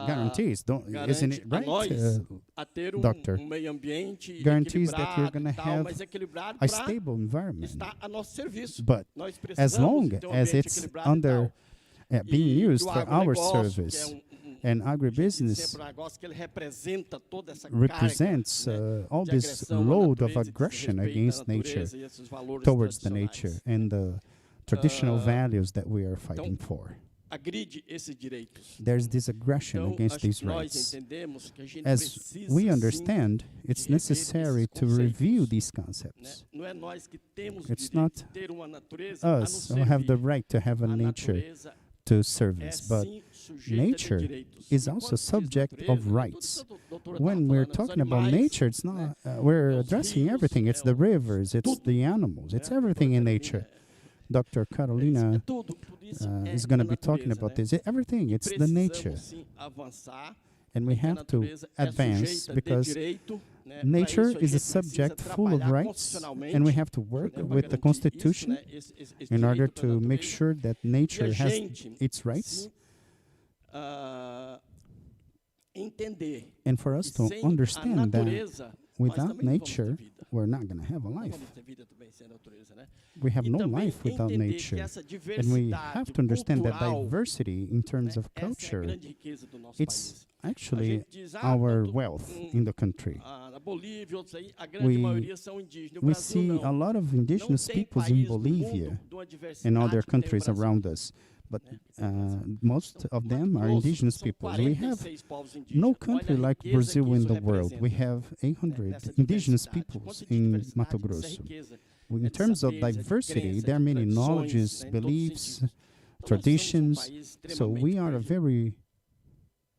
guarantees, isn't it Garante a right, nós a ter Doctor? meio ambiente Guarantees that you're equilibrado gonna e tal, have mas equilibrado a para stable environment? estar a nosso serviço. But Nós as precisamos long de ter um as ambiente it's equilibrado e under tal. being E used o for our agronegócio, service, que é and agribusiness sempre um negócio que ele representa toda essa represents carga, né, all de this agressão à load of natureza, de aggression desrespeito à against natureza nature e esses valores towards the tradicionais. nature and the traditional values that we are então, fighting for. Agride esses direitos. There's this aggression Então, against acho these que nós rights. entendemos que a gente As precisa, we sim, understand, it's rever necessary esses to review conceitos, these né? concepts. Não é nós que temos It's o direito not de ter uma natureza a Us nos who have the servir. right to have a A nature natureza to é service, but sim sujeita de nature direitos. is E also quando diz subject natureza, of tudo rights. isso a doutora When tava we're falando, os talking about animais, nature, it's né? not we're É os addressing rios, everything. It's é the o- rivers, it's tudo, the animals, it's né? everything in Doutora nature. Carolina, Dr. é Carolina tudo isso é is going to a be talking natureza, about né? this. Everything, E it's the precisamos, nature. sim, avançar, And we porque a have to natureza é advance sujeita de because direito, né? Pra nature isso, is a a gente precisa subject full of trabalhar rights, and we constitucionalmente, have to work né, pra with the garantir Constitution isso, né? Esse in order direito da to make natureza. sure that E nature a has gente, its rights, sim, entender and for us que to sem a understand that natureza, nós without também não vamos ter nature, vida. we're not going to have a Não life. vamos ter vida também sem a natureza, né? We have E no também life without entender nature. que essa And we diversidade have to understand that cultural, diversity in terms né, of essa é a culture, grande riqueza do nosso it's país. actually A gente diz, our tanto, wealth in the country. na Bolívia, outros aí, a grande We- maioria são indígenas. No We Brasil, see não. a lot of indigenous Não tem peoples in país no Bolivia mundo de uma and diversidade other que tem o countries Brasil. around us, but most of them are Grosso, indigenous são peoples. We have 46 povos indígenas. no Olha a country like riqueza Brazil que in isso the world. We representa, have 800 nessa indigenous diversidade. peoples Quanto de in diversidade, Mato isso é Grosso. riqueza. In de terms of saberes, é de diversity, crença, there are de many tradições, knowledges, né, em todos os beliefs, sentidos. Então, nós somos um traditions. país So we extremamente are a very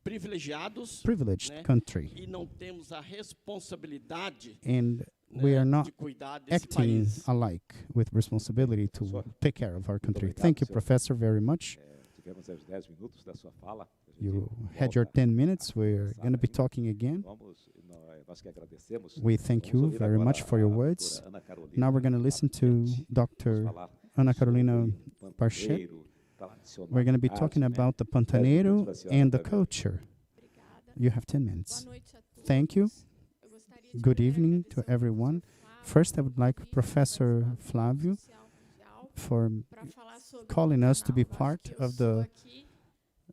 privilegiados, privileged né, country, e não temos a responsabilidade, and né, we are not de cuidar desse acting país. alike with responsibility to take care of our country. obrigado, Thank you, senhor. Professor, very much. Tivemos os 10 minutos da sua fala. A gente You had your volta 10 a minutes. We're conversar going to be aí. talking again. Nós que agradecemos. We thank Vamos you ouvir very agora much for your a words. doutora Ana Carolina Now we're going to listen to Vamos Dr. falar Ana sobre Carolina o Parchet. pantaneiro tradicional We're going to be de talking Cásio, né? about the 10 Pantaneiro minutos pra senhora and the também. culture. You have 10 minutes. Boa noite a todos. Thank you. Eu gostaria de Good primeiro evening to agradecer ao everyone. professor First, I would like Flávio Professor pela Flávio Social Mundial for para falar sobre calling us to be Pantanal. Eu acho part que eu of sou the aqui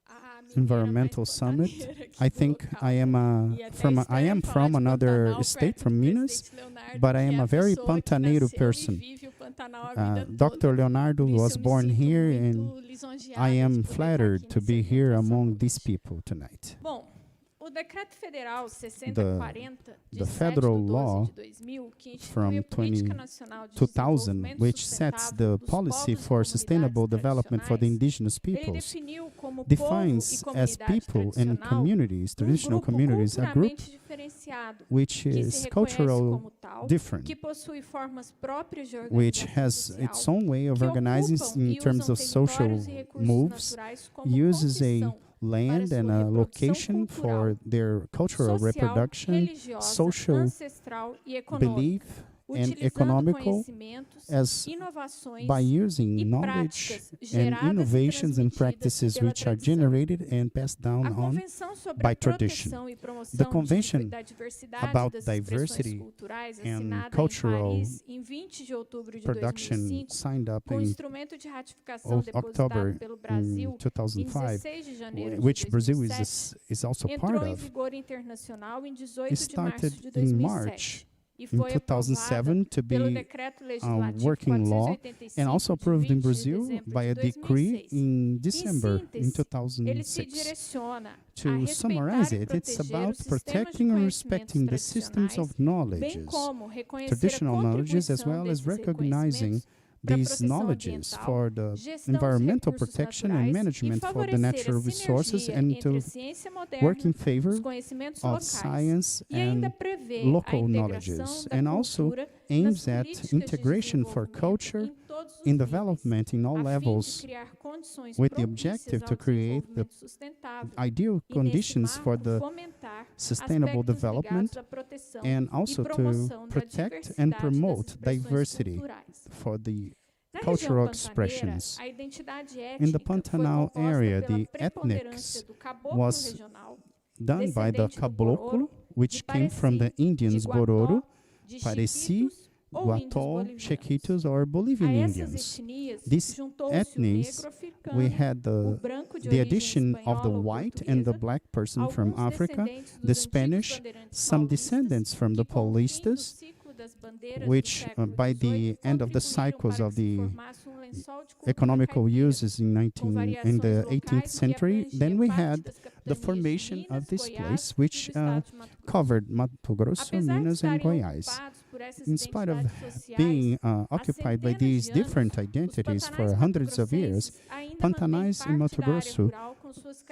a mineira Environmental mais Summit. pantaneira aqui I do think local. I am E até estranho I am falar from de another Pantanal state, perto from do Minas, presidente Leonardo, but I que am é a very pessoa que Pantaneiro nasceu e person. vive o Pantanal a vida Dr. toda. Leonardo Por isso was eu me born sinto here, and muito lisonjeada I de am poder estar flattered aqui to nesse be evento here essa among noite. these people tonight. Bom, o Decreto Federal 6040 de the 7 federal de 12 law de 2000, que from institui a Política Nacional de 2000, Desenvolvimento which sets Sustentável the dos policy povos e for sustainable comunidades development for the tradicionais, indigenous ele peoples, definiu como povo defines e as comunidade people and tradicional communities, traditional grupo communities, a group culturalmente diferenciado diferenciado, which que se is reconhece cultural como tal, different, que possui formas próprias de which organização has social, its own way of que organizing ocupam in e terms usam of social territórios e recursos moves, naturais como uses a condição land para and sua a reprodução location cultural, for their cultural social, reproduction, religiosa, social ancestral e econômica, belief, and utilizando economical conhecimentos, as inovações by e using knowledge práticas and geradas e innovations and transmitidas practices pela which are tradição. generated and passed down A on Convenção sobre by a tradition. Proteção e The Promoção Convention da Diversidade about das Expressões diversity Culturais, and assinada em cultural Paris em 20 de outubro de production 2005, signed up com in instrumento de ratificação October depositado pelo in Brasil em 2005, 16 de janeiro de which Brazil 2007, is also part entrou em of. vigor internacional em It 18 de março started de in 2007 March e in foi aprovada 2007 to pelo be Decreto a Legislativo working law 485 and also de approved in 20 de Brazil dezembro by de a decree 2006. in Em December in síntese, ele se 2006. direciona a To summarize respeitar e it, it's proteger about os sistemas de protecting and conhecimentos respecting the systems of tradicionais, bem knowledges, como reconhecer a traditional knowledges, as contribuição well as desses recognizing reconhecimentos para a these proteção knowledges ambiental, for the gestão dos environmental recursos protection and naturais e management for the favorecer a natural resources sinergia and entre to a ciência moderna, work in favor os conhecimentos of locais science e ainda and prevê a local integração knowledges, da and also cultura nas aims at políticas de integration for desenvolvimento culture em todos os in níveis, development in all a fim de levels, criar condições with the propícias objective ao to create the desenvolvimento sustentável ideal e, nesse conditions for marco, the fomentar sustainable aspectos development ligados à proteção and e also to promoção da protect diversidade and das promote expressões diversity culturais. for the Na cultural região pantaneira, expressions. a identidade In the étnica Pantanal foi composta area, pela the preponderância ethnics do caboclo was regional, done by the descendente do Caboclo, Bororo, which de came from the Pareci, de Indians Guató, Bororo, de Pareci, Chiquitos ou índios Guató, bolivianos. Chiquitos, or A Bolivian essas Indians. etnias These juntou-se o ethnies, negro africano, we had o branco de the origem addition of the espanhola ou white and the portuguesa, black person from alguns Africa, descendentes dos the antigos Spanish, bandeirantes some paulistas, descendants from the que, com o fim do Paulistas, ciclo das bandeiras which do século by the XVIII, end of the contribuíram cycles para of que se the formasse lençol de cultura economical caipira, uses in com in variações the locais 18th que century, abrangia then we parte had das the capitanias de formation Minas, of this Goiás place, e which do estado de Mato Grosso. covered Mato Grosso, Apesar de Minas, and estarem Goiás. ocupados por essas In spite of identidades sociais, being há occupied by centenas these de anos, different os identities for pantanais hundreds of years, mato-grossenses ainda Pantanais mantêm in parte Mato da área Grosso rural com suas still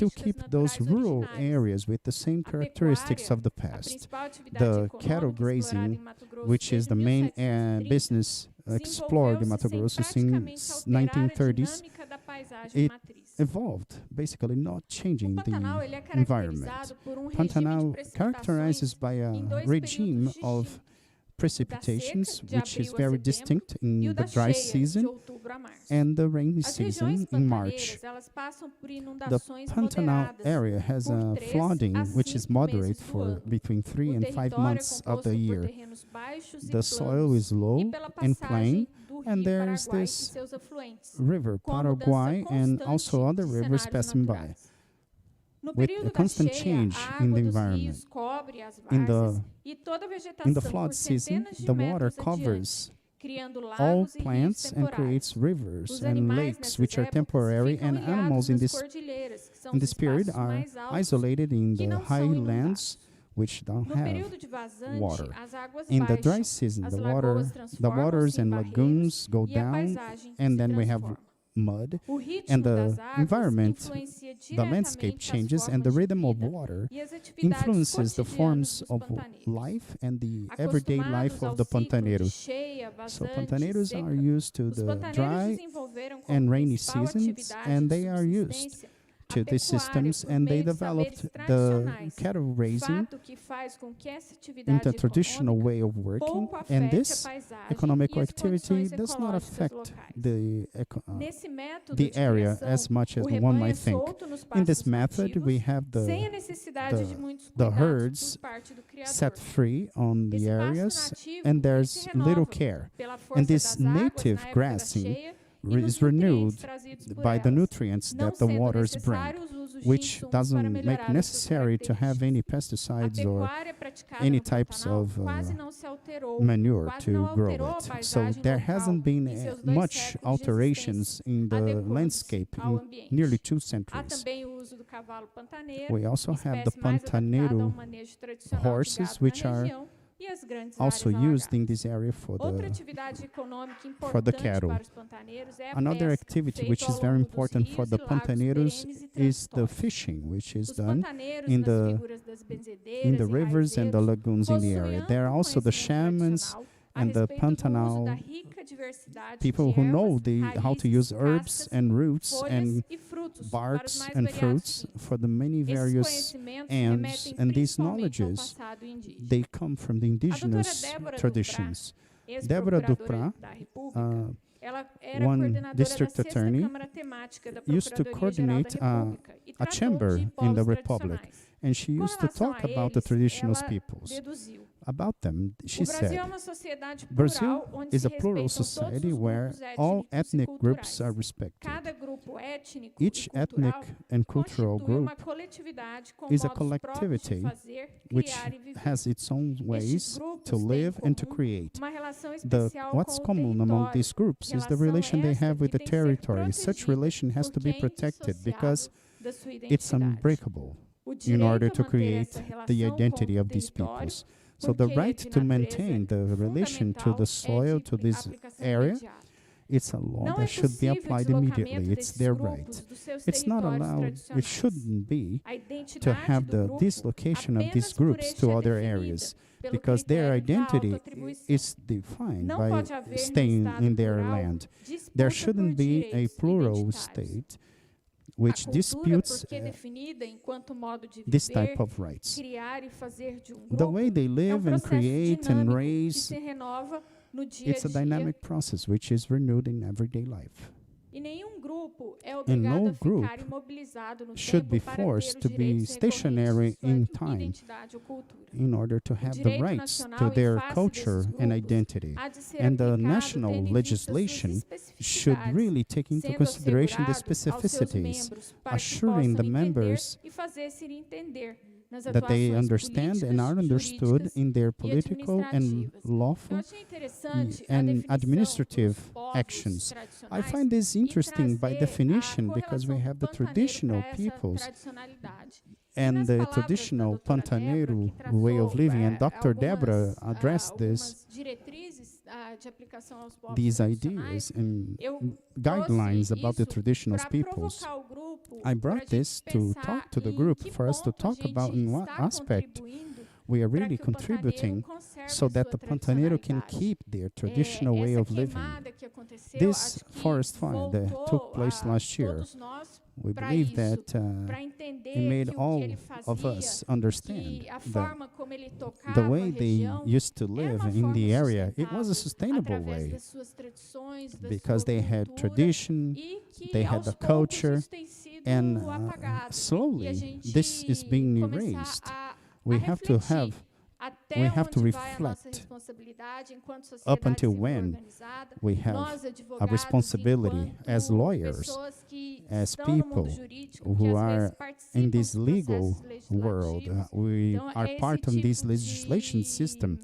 características keep those naturais rural originárias. areas with the same A characteristics pecuária, of the a past. principal atividade The econômica cattle explorada grazing, em Mato Grosso which is desde the main 1730, business explored in Mato desenvolveu-se Grosso sem praticamente since alterar a 1930s, dinâmica da paisagem it matriz. evolved, basically not O changing Pantanal ele é the environment. caracterizado por regime de Pantanal precipitações characterizes by a em dois regime períodos of distintos, precipitations, de which is abril a very setembro, distinct e in o the da dry cheia, de season outubro a março. and the rainy As regiões season in March. pantaneiras, elas passam por The inundações Pantanal moderadas area has por a 3 flooding a which is 5 moderate meses do for ano. between 3 O and 5 território é months of composto the por year. terrenos baixos e The soil planos, is low e pela and passagem plain, do and rio there's Paraguai e this seus afluentes, river com a mudança Paraguay and constante also other de rivers cenários passing by. naturais. No with período a da constant cheia, change a in água the dos environment. rios cobre as In the- várzeas e toda a In the vegetação flood por season, centenas de the water metros adiante, covers criando all lagos e rios plants and temporários. creates rivers Os and animais lakes nessas which are épocas temporary, ficam and ilhados animals in nas this cordilheiras, que são in os this period espaços are mais altos isolated in que the não são highlands inundados. which don't No have período de vazante, water. as águas In the dry baixam, season, as the lagoas waters transformam-se em and barreiros lagoons go e a down, paisagem and se then we have transforma. mud, O and ritmo the das águas environment, influencia the landscape diretamente as changes, and formas the de rhythm of vida water e as atividades influences the cotidianas forms dos of pantaneiros. life and the everyday life Acostumados of ao the ciclo de pantaneiro. cheia, So vazante, pantaneiros are seca, used to os the pantaneiros dry desenvolveram como and rainy principal seasons, atividade and de they are used subsistência a to these pecuária systems, por and they meio de developed saberes the tradicionais, cattle raising fato que faz com que essa in atividade the traditional econômica way of working, pouco and afete a this paisagem economic e as activity condições does not ecológicas affect locais. the Nesse método the de area criação, as much as o one rebanho é might think. solto nos In this pastos method, we nativos, have sem a the necessidade de muitos the cuidados herds por parte do criador. set free on the Esse pasto areas, nativo, and ele there's se little renova care. pela And força this das águas native na época da grassing cheia e nos is renewed nutrientes trazidos por by the elas, nutrients não that the sendo waters bring, necessário os usos de which insumos para doesn't melhorar make as suas necessary to have características. any A pesticides or pecuária praticada any no types Pantanal of quase não se alterou, manure quase não to grow alterou a it. So paisagem there local hasn't been em seus dois much séculos de alterations in the adequando-se landscape ao in ambiente. nearly 2 Há centuries. também o uso do cavalo pantaneiro, We also have the espécie mais adaptada ao Pantaneiro manejo tradicional de horses, gado which na are região, e as grandes also áreas used alagadas. in this area for Outra the atividade econômica for the importante cattle. para os pantaneiros é a Another pesca, activity feita which ao is very longo dos important for rios the e lagos pantaneiros perenes e is the transitórios. fishing, which is Os done pantaneiros, in nas the figuras das in benzedeiras the e rivers and the raizeiros, lagoons in the area. possuem There are amplo also the conhecimento shamans tradicional a and the respeito do uso da Pantanal rica diversidade people de who know ervas, how to raízes, use herbs cascas, and roots folhas and e frutos para os barks mais and variados fruits fins. for the many Esses various conhecimentos ends, remetem and these principalmente ao knowledges, passado indígena. they come from the A doutora indigenous Débora traditions. Duprá, Débora ex-procuradora Duprá, da República, ela era one coordenadora district da 6ª attorney, Câmara Temática da used to Procuradoria-Geral da coordinate República e a tratou chamber de in the povos Republic, tradicionais. and she Com used to relação talk a about the eles, traditional ela peoples. deduziu: About them, she o Brasil é said, uma sociedade Brazil plural onde is se a plural respeitam todos society os where grupos all étnicos e ethnic groups culturais. are respected. Cada grupo étnico Each e ethnic cultural and cultural constitui uma group coletividade com is a modos próprios de collectivity fazer, which criar e viver. has its own Estes ways grupos to têm em live and to comum create. uma relação The, especial what's com o common among território, these groups is the relação relation they esta have with que the tem que ser territory. Such protegida relation has porque to be é protected because indissociável da sua it's identidade. unbreakable O in direito order a to manter create essa relação the com identity o of these território, peoples. So the porque é right de to natureza maintain the relation to the fundamental, soil, de to this aplicação area, imediata. it's a law Não that é should be possível applied deslocamento immediately. It's desses their grupos right. dos seus It's not territórios allowed, it tradicionais. shouldn't be A to identidade have do the grupo dislocation of these apenas por groups este to é other definida areas, pelo because their critério da identity autoatribuição. is defined Não by pode haver no staying Estado in their plural land. disputa There por shouldn't be a direitos plural identitários. state which A cultura, disputes porque é definida enquanto modo de this viver, type of rights. criar e fazer de um The grupo, way they é um live and processo create and dinâmico que raise, se renova no dia it's a a dia. dynamic process which is renewed in everyday life. E nenhum grupo é no obrigado a group ficar imobilizado no should be tempo para ter forced os to be direitos stationary recorrentes de in sua time identidade ou cultura. in order to have the direito rights nacional to em their face culture desses and grupos identity. Há de ser And the aplicado national tendo em vista suas legislation should especificidades, really take into sendo consideration the assegurado aos seus specificities, membros para que assuring the possam members entender e fazer-se entender nas that they atuações understand and are políticas, understood jurídicas in their e political and administrativas. Eu lawful achei interessante a and definição administrative dos povos actions. I tradicionais find this interesting by trazer a definition because we correlação have do the pantaneiro traditional para essa peoples tradicionalidade. and nas the palavras da traditional doutora Débora, Pantaneiro que traçou, way of living, and Dr. algumas, Debra addressed algumas diretrizes de aplicação aos povos these tradicionais. ideas and Eu guidelines trouxe about the isso traditional para peoples. provocar o grupo, I para a brought gente this to pensar talk to the em group, que for us to ponto a talk about gente in what está aspect contribuindo we are para really que o pantaneiro contributing conserve so a that sua the Pantaneiro can tradicionalidade. keep their traditional way Essa of living. queimada que aconteceu, This acho que forest fire that voltou took place a last year, todos nós we para believe isso, that para entender it made que o all que ele of fazia, us understand que a that forma como ele tocava the way a they região used to era live uma in forma the area, it was a sustentável sustainable através way das suas tradições, da because sua they had cultura, tradition, e que they had aos the poucos culture, isso tem sido and apagado. E a slowly gente this is being começar erased. a We have to refletir have até we have to onde vai a nossa reflect responsabilidade enquanto up sociedade until civil when organizada, we have nós a advogados, responsibility enquanto as lawyers, pessoas que as estão no mundo people jurídico, que who às vezes are participam in this dos legal processos world. legislativos. We Então, are é part esse of this tipo legislation system.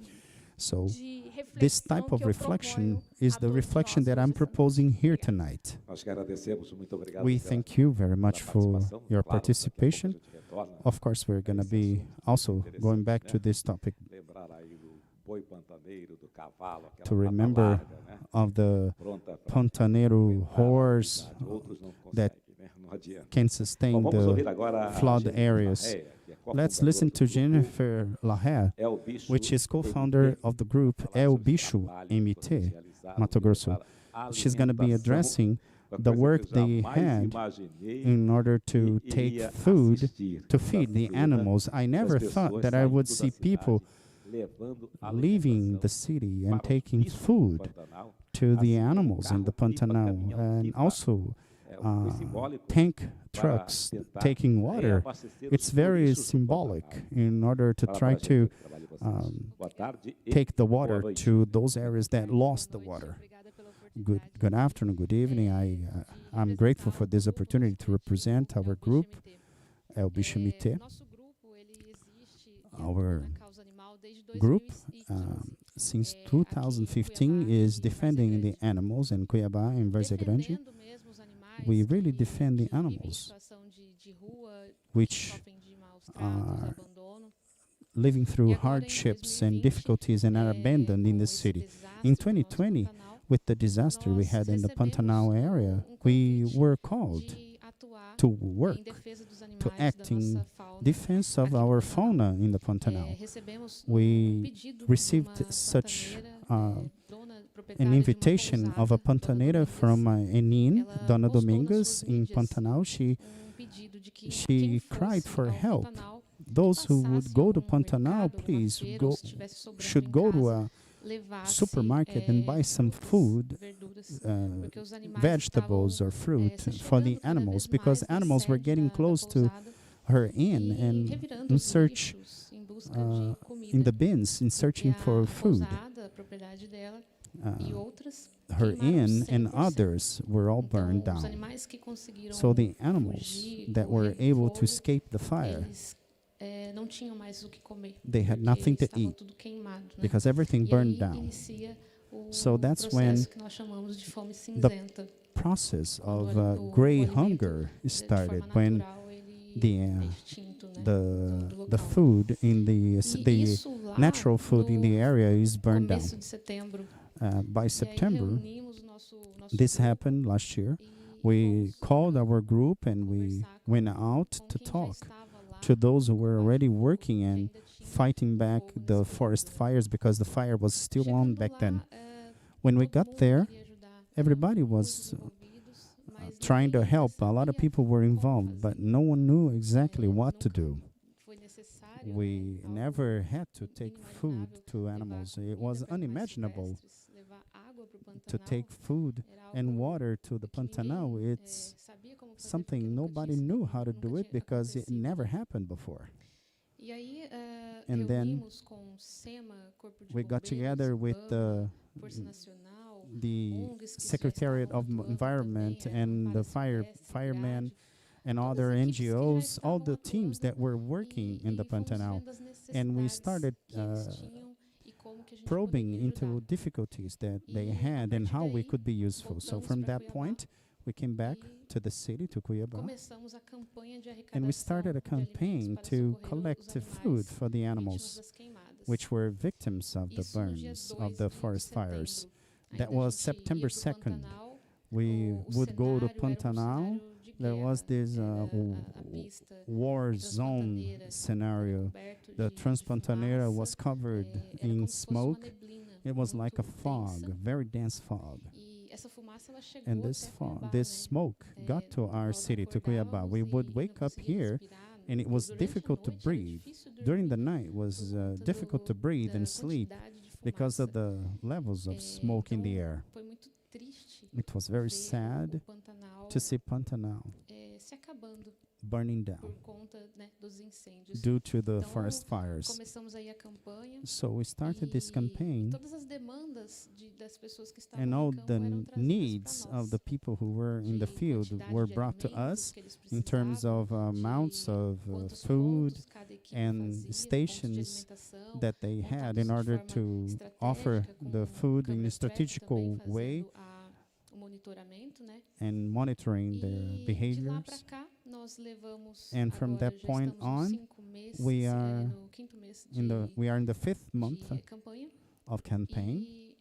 So de this reflexão type of que eu reflection proponho is a the todos reflection nós that hoje I'm essa noite. proposing here Obrigada. tonight. Nós que agradecemos, muito obrigado We pela- thank you very much pela for participação. your Claro, daqui a pouco a participation. gente retorna Of course, we're going to be also going back to this topic lembrar aí do boi pantaneiro, do cavalo, aquela to pata remember larga, né? of the Pronta pra Pantaneiro aguentar a horse umidade. Outros não that conseguem, né? Não adianta. can Bom, sustain vamos ouvir the agora a flood Jennifer areas. Larrea, que é Let's cofundadora listen do to grupo Jennifer Larrea, É o Bicho which is co-founder MT, of the group falar El sobre o Bicho trabalho MT, realizado Mato Grosso. para She's going to be alimentação, addressing uma the coisa work que eu they jamais had imaginei in order to que take iria food assistir to essa feed the cena animals. I never das thought pessoas that I saindo would da see cidade, people levando leaving alimentação the city and para o taking bicho do food Pantanal, to the assim como animals in the carro-pipa Pantanal, caminhão and pipa. also Foi simbólico tank para trucks tentar taking water. reabastecer os It's very chouriços do symbolic Pantanal. in order to Fala try pra gente to o trabalho de vocês. Boa tarde e take the boa water noite. to those areas that lost the water. Good afternoon, good evening. I'm grateful for this opportunity to represent our group, El Bicho MT. Our group, since 2015, is defending the animals in Cuiabá and Várzea Grande. We really defend the animals, which are living through hardships and difficulties and are abandoned in the city. In 2020, with the disaster we had in the Pantanal area, we were called to work, to act in defense of our fauna in the Pantanal. We received such an invitation of a pantaneira from Enin, Dona Domingues, in Pantanal. She cried for help. Those who would go to Pantanal, please should go to a supermarket and buy some food, vegetables or fruit for the animals, because animals were getting close to her inn and in search in the bins in searching for food. Her inn and others were all burned down. So the animals that were able to escape the fire, they had nothing to eat because everything burned down. So that's when the process of gray hunger started, when the food in the natural food in the area is burned down. By September, this happened last year. We called our group and we went out to talk to those who were already working and fighting back the forest fires, because the fire was still on back then. When we got there, everybody was trying to help. A lot of people were involved, but no one knew exactly what to do. We never had to take food to animals. It was unimaginable to take food and water to the Pantanal. It's something nobody knew how to do it because it never happened before. And then we got together with the Secretariat of Environment and the firemen and other NGOs, all the teams that were working in the Pantanal. And we started probing into difficulties that they had and how we could be useful. So from that point, we came back to the city, to Cuiabá, and we started a campaign to collect food for the animals, which were victims of the burns, of the forest fires. That was September 2nd. We would go to Pantanal. There was this war zone scenario. The Transpantaneira was covered in smoke. It was like a fog, very dense fog. And this smoke got to our city, to Cuiabá. We would wake up here, and it was difficult to breathe. During the night, it was difficult to breathe and sleep because of the levels of smoke in the air. It was very sad to see Pantanal burning down due to the forest fires. So we started this campaign, and all the needs of the people who were in the field were brought to us in terms of amounts of food and stations that they had in order to offer the food in a strategical way and monitoring their behaviors. And from that point on, we are in the fifth month of campaign,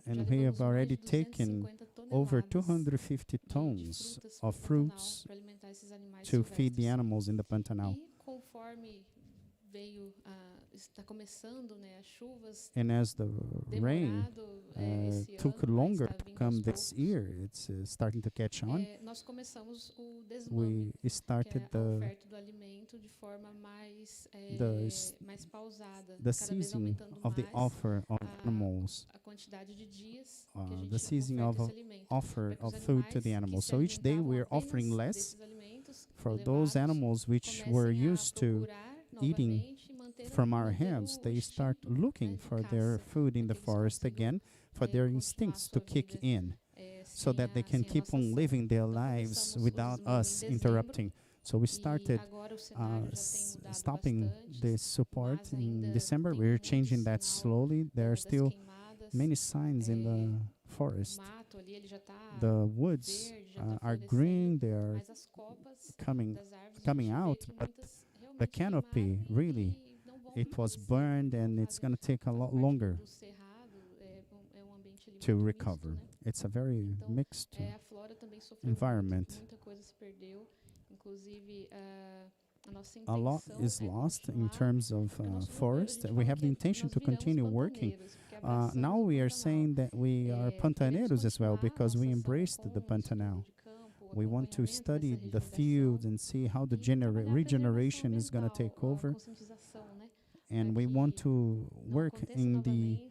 and we have already taken over 250 tons of fruits to feed the animals in the Pantanal. And as the rain took longer to come this year, it's starting to catch on. We started the season of the offer of animals, the season of offer of food to the animals. So each day we're offering less for those animals which were used to eating from our hands. They start looking for their food in the forest again, for their instincts to kick in, so that they can keep on living their lives without us interrupting. So we started stopping this support in December. We're changing that slowly. There are still many signs in the forest. The woods are green, they are coming out, but the canopy, really, it was burned and it's going to take a lot longer to recover. It's a very mixed environment. A lot is lost in terms of forest. We have the intention to continue working. Now we are saying that we are pantaneiros as well because we embraced the Pantanal. We want to study the field and see how the regeneration is going to take over. And we want to work in the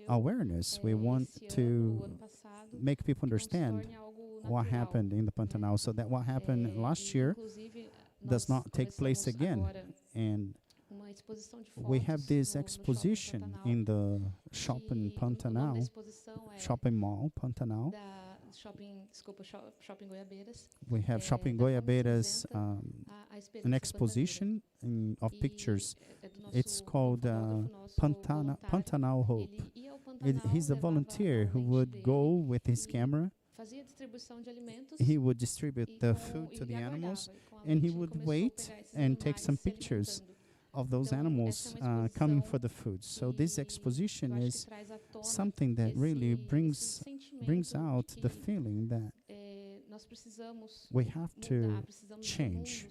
awareness. We want to make people understand what happened in the Pantanal so that what happened last year does not take place again. And we have this exposition in the shopping Pantanal, shopping mall Pantanal. We have Shopping Goiabeiras, an exposition of pictures. It's called Pantanal Hope. He's a volunteer who would go with his camera. He would distribute the food to the animals, and he would wait and take some pictures of those animals coming for the food. So this exposition is something that really brings out the feeling that we have to change.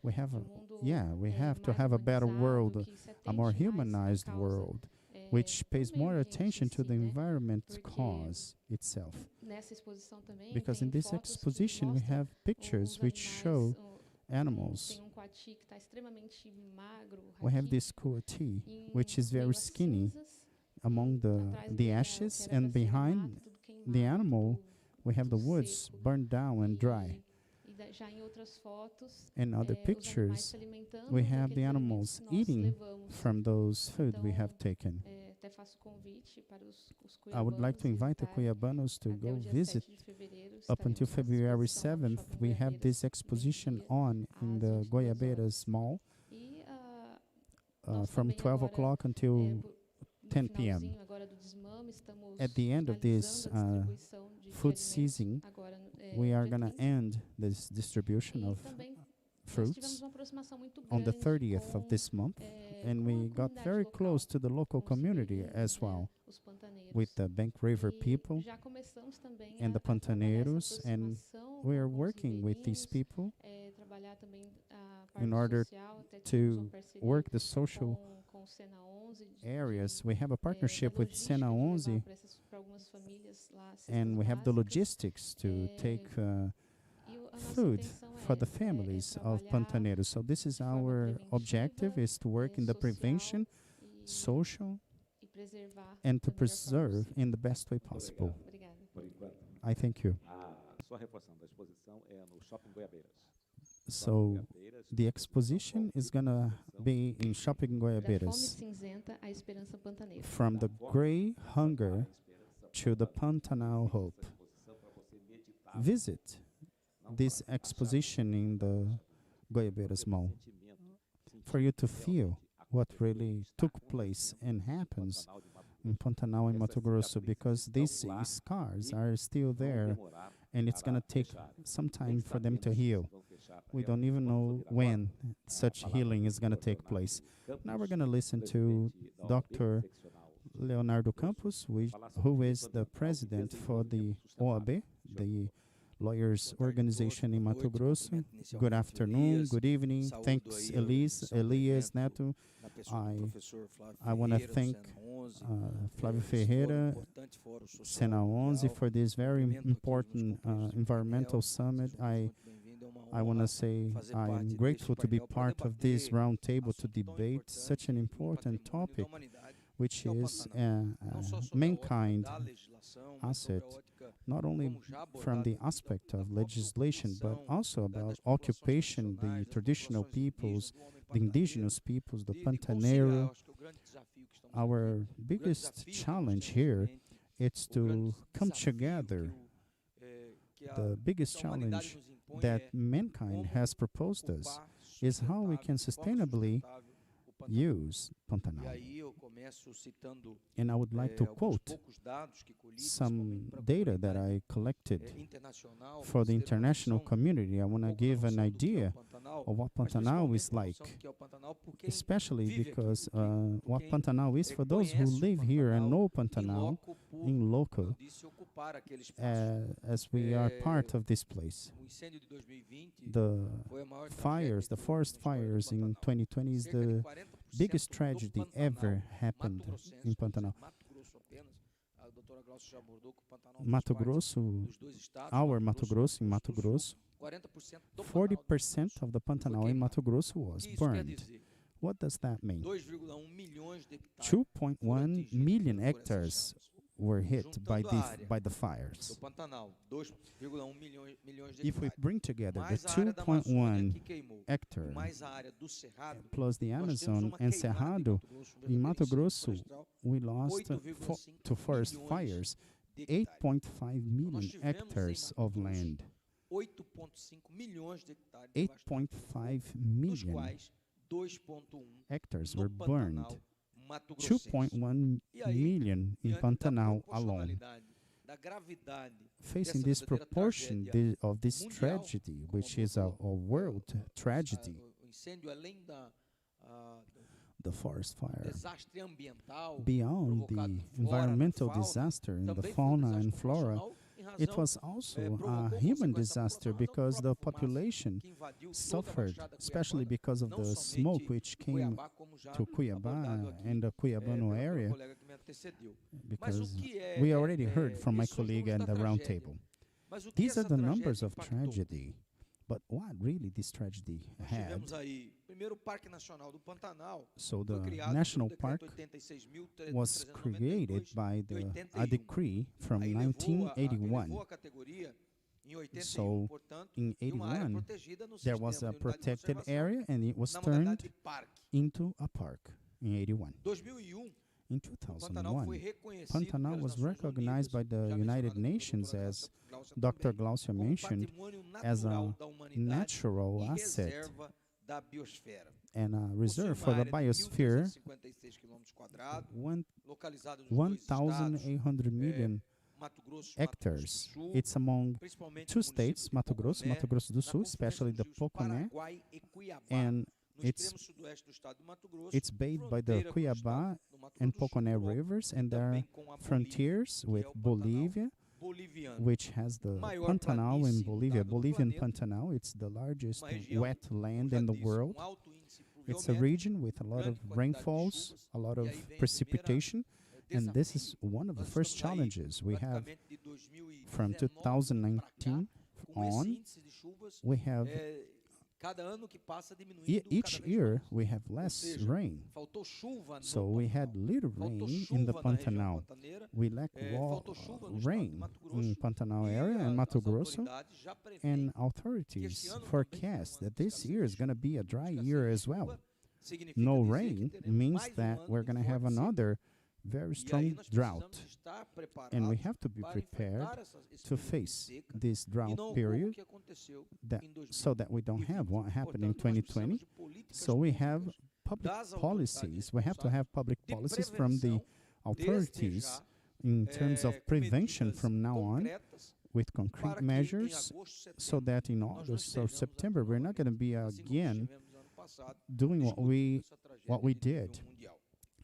We have to have a better world, a more humanized world, which pays more attention to the environment cause itself. Because in this exposition we have pictures which show animals. We have this coati, which is very skinny among the ashes, and behind the animal we have the woods burned down and dry. In other pictures, we have the animals eating from those food we have taken. I would like to invite the Cuiabanos to go visit. Up until February 7th, we have this exposition on in the Goiabeiras Mall from 12 o'clock until 10 p.m. At the end of this food season, we are going to end this distribution of fruits on the 30th of this month, and we got very close to the local community as well, with the Bank River people and the Pantaneiros, and we are working with these people in order to work the social areas. We have a partnership with Sena 11, and we have the logistics to take food for the families of Pantaneiros. So this is our objective, is to work in the prevention, social, and to preserve in the best way possible. I thank you. So the exposition is going to be in Shopping Goiabeiras, from the gray hunger to the Pantanal hope. Visit this exposition in the Goiabeiras Mall for you to feel what really took place and happens in Pantanal and Mato Grosso, because these scars are still there and it's going to take some time for them to heal. We don't even know when such healing is going to take place. Now we're going to listen to Dr. Leonardo Campos, who is the president for the OAB, the Lawyers Organization in Mato Grosso. Good afternoon, good evening. Thanks, Elias Neto. I want to thank Flávio Ferreira, Sena 11, for this very important environmental summit. I want to say I'm grateful to be part of this round table to debate such an important topic, which is mankind asset, not only from the aspect of legislation, but also about occupation, the traditional peoples, the indigenous peoples, the Pantaneiro. Our biggest challenge here is to come together. The biggest challenge that mankind has proposed us is how we can sustainably use E Pantanal. aí eu começo citando And I would like to alguns quote poucos dados que colhi, some principalmente para a data that comunidade I collected internacional, for the para vocês terem uma international noção, community. I want to pouco da give an noção do que é o idea Pantanal, of what mas Pantanal is principalmente uma like, noção do que é o Pantanal por quem especially vive aqui, because por what quem Pantanal is for those who conhece o live here and Pantanal know em Pantanal loco por, in como loco, eu disse, ocupar aquele espaço. as we are part of this place. O incêndio de 2020 The foi a maior fires, the tragédia forest na história do fires in Pantanal. 2020 is Cerca de the 40% biggest do tragedy Pantanal, ever happened mato-grossense, in Pantanal. Mato Grosso apenas, a doutora Glaucia já abordou que o Pantanal Mato faz parte Grosso, dos dois estados, our Mato Grosso, in Mato do Sul, Grosso, 40% do Pantanal 40% of the Pantanal in Mato Grosso was O que isso quer burned. dizer? What does that mean? 2,1 milhões de hectares 2.1 million por essas hectares chamas. were hit by Juntando a área by the do fires. Pantanal, 2,1 milhões de If we hectares. bring together the Mais a área da Amazônia 2.1 que queimou, e hectare mais a área do Cerrado, plus the nós temos Amazon uma and queimada Cerrado, em in Mato verdadeiro Grosso, incêndio florestal, we lost 8,5 to forest milhões fires de hectares. 8.5 million Nós tivemos em hectares Mato of Grosso land. 8,5 milhões de hectares devastados, 8.5 dos million quais 2,1 hectares no were burned. Pantanal Mato Grossense. 2.1 E aí, million in diante da Pantanal alone. proporcionalidade, da gravidade Facing dessa this verdadeira proportion tragédia of this mundial, tragedy, como which is a abordou, world tragedy, o incêndio além do the forest fire, desastre ambiental beyond provocado the em flora, na environmental fauna, disaster in the também foi um fauna desastre and flora, proporcional em razão, it was also a provocou human consequência disaster proporcional da because the própria fumaça population que invadiu toda a suffered, Baixada especially Cuiabana, because of não the somente smoke which em came Cuiabá, como já to Cuiabá abordado aqui, and the Cuiabano pela area, colega que me antecedeu. Mas because o que é, we already heard from my esses são os colleague números at da the round tragédia. table. Mas o que These are essa the numbers tragédia of impactou? tragedy. But what really this tragedy Nós had? tivemos aí, primeiro, o Parque Nacional do Pantanal So foi the criado national pelo park decreto was 86.392 created by de a 81. decree from Aí levou a 1981. categoria em 81, So, portanto, in de uma área 81, protegida no there sistema was de a unidade de protected conservação, area and it was na modalidade turned de parque. into a park in 81. 2001, In o Pantanal foi 2001, reconhecido Pantanal pelas was Nações recognized by Unidas, the já United mencionado pela Nations doutora as Glaucia Dr. também, Glaucia como mentioned patrimônio as a natural da humanidade natural e asset reserva da biosfera. and a Possui reserve uma for the área de biosphere 1.356 km², one- localizado nos dois estados, 1,800 million Mato Grosso, hectares. Mato Grosso do Sul, It's among principalmente two no município states, de Mato Grosso, Poconé, Mato Grosso do na Sul, confluência especially dos the rios Poconé, Paraguai e Cuiabá, and no it's extremo sudoeste do estado do Mato Grosso, it's bathed by the fronteira com o Cuiabá estado do Mato and Grosso do Sul, Poconé óbvio, rivers, e and there are também com a Bolívia, frontiers que with é o Pantanal Bolivia, boliviano. which has the Maior Pantanal in planície Bolivia, dado do Bolivian planeta, Pantanal. It's the largest uma região, wet land como já in the disse, world. com alto índice It's a pluviométrico, region with a lot grande of quantidade de rainfalls, chuvas, a lot e of aí vem a primeira precipitation, and this is desafio. one of the Nós first estamos aí challenges we have praticamente de 2019 from pra cá, 2019 com esse on. índice de chuvas, We have cada ano que passa diminuindo each cada vez year mais. we have Ou less seja, rain. faltou chuva no So we had Pantanal, little faltou rain in the chuva na região Pantanal. pantaneira, We lack faltou chuva no estado de rain Mato in Grosso, Pantanal e area and Mato as Grosso, autoridades já prevêem and que authorities esse ano também forecast será um ano that de this escassez year de is going to chuva. be a dry Escassez year de as well. chuva significa No dizer rain que teremos means mais that ano we're de going to have forte seca. another very E aí strong nós drought, precisamos estar and we preparados have to be para prepared enfrentar esse to período de face seca this e drought não ocorra o period que aconteceu that em so that we don't 2020. have what happened in Portanto, nós precisamos 2020. de políticas So we have públicas public das autoridades policies. We have to have public de policies from the prevenção, authorities desde já, in terms of com prevention medidas from now on concretas with para concrete que em measures agosto, so setembro, that in nós não August or estejamos September we're not going to be assim como again estivemos ano passado, doing discutindo essa tragédia what we de nível did. mundial.